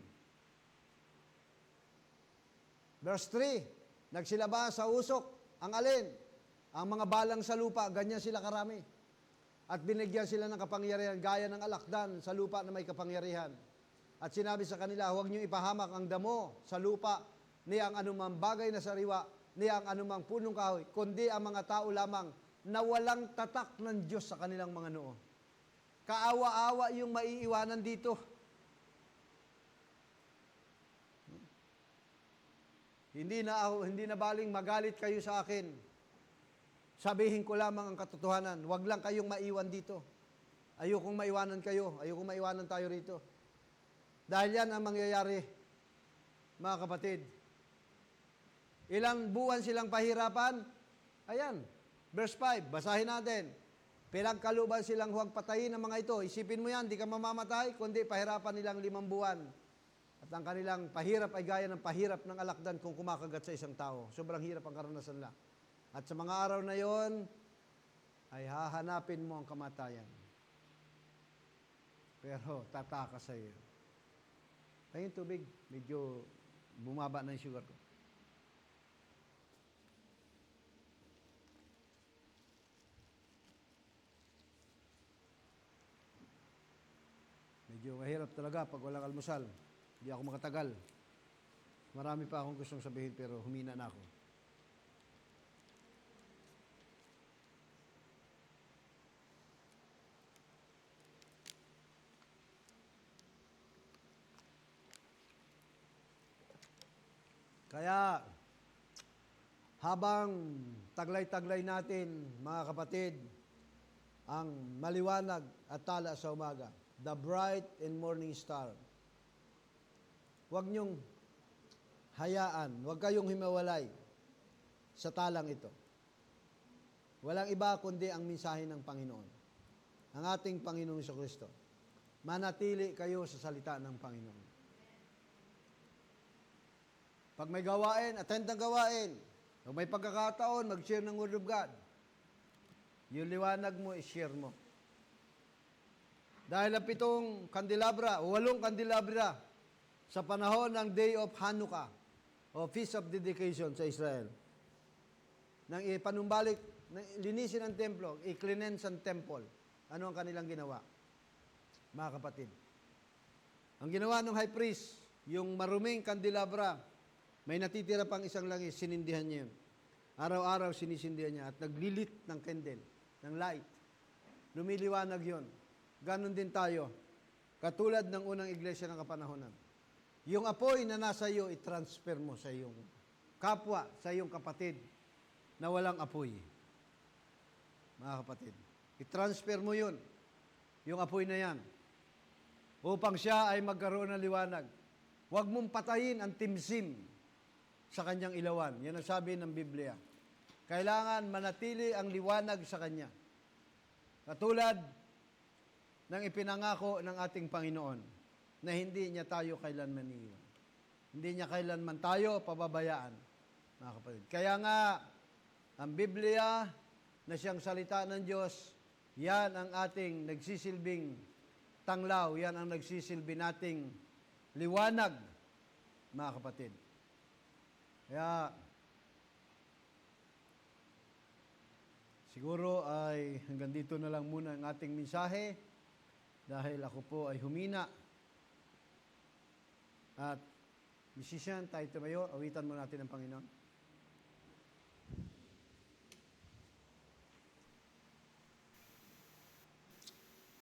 Verse 3, nagsilaba sa usok, ang alin? Ang mga balang sa lupa, ganyan sila karami. At binigyan sila ng kapangyarihan, gaya ng alakdan sa lupa na may kapangyarihan. At sinabi sa kanila, huwag niyo ipahamak ang damo sa lupa, ni ang anumang bagay na sariwa, ni ang anumang punong kahoy, kundi ang mga tao lamang na walang tatak ng Diyos sa kanilang mga noo. Kaawa-awa yung maiiwanan dito. Hindi na baling magalit kayo sa akin. Sabihin ko lamang ang katotohanan. Huwag lang kayong maiwan dito. Ayokong maiwanan kayo. Ayokong maiwanan tayo rito. Dahil yan ang mangyayari, mga kapatid. Ilang buwan silang pahirapan? Ayan, verse 5, basahin natin. Pinagkaluban silang huwag patayin ng mga ito. Isipin mo yan, di ka mamamatay, kundi pahirapan nilang 5 buwan. At ang kanilang pahirap ay gaya ng pahirap ng alakdan kung kumakagat sa isang tao. Sobrang hirap ang karanasan nila. At sa mga araw na yon, ay hahanapin mo ang kamatayan. Pero tataka sa iyo. Ay, yung tubig, medyo bumaba na yung sugar ko. Medyo mahirap talaga pag walang almusal. Hindi ako makatagal. Marami pa akong gustong sabihin pero humina na ako. Kaya, habang taglay-taglay natin, mga kapatid, ang maliwanag at tala sa umaga, the bright and morning star, huwag niyong hayaan, huwag kayong himawalay sa talang ito. Walang iba kundi ang mensahe ng Panginoon, ang ating Panginoong Jesucristo. Manatili kayo sa salita ng Panginoon. Pag may gawain, attend ng gawain. Pag may pagkakataon, mag-share ng Word of God. Yung liwanag mo, i-share mo. Dahil ang 7 kandelabra, o 8 kandelabra, sa panahon ng Day of Hanukkah, o Feast of Dedication sa Israel, nang ipanumbalik, linisin ang templo, i-cleanse ang temple. Ano ang kanilang ginawa? Mga kapatid. Ang ginawa ng high priest, yung maruming kandelabra, may natitira pang isang langis, sinindihan niya yun. Araw-araw sinisindihan niya at naglilit ng candle, ng light. Lumiliwanag yun. Ganon din tayo. Katulad ng unang iglesia ng kapanahonan. Yung apoy na nasa iyo, i-transfer mo sa iyong kapwa, sa iyong kapatid na walang apoy. Mga kapatid. I-transfer mo yun. Yung apoy na yan. Upang siya ay magkaroon ng liwanag. Huwag mong patayin ang timsim sa kanyang ilawan. Yan ang sabi ng Biblia. Kailangan manatili ang liwanag sa kanya. Katulad ng ipinangako ng ating Panginoon. na hindi niya tayo kailanman iiwan. Hindi niya kailanman tayo pababayaan, mga kapatid. Kaya nga, ang Biblia na siyang salita ng Diyos, yan ang ating nagsisilbing tanglaw, yan ang nagsisilbi nating liwanag, mga kapatid. Kaya, siguro ay hanggang dito na lang muna ang ating mensahe dahil ako po ay humina. At, musician, tayo tumayo, awitan mo natin ang Panginoon.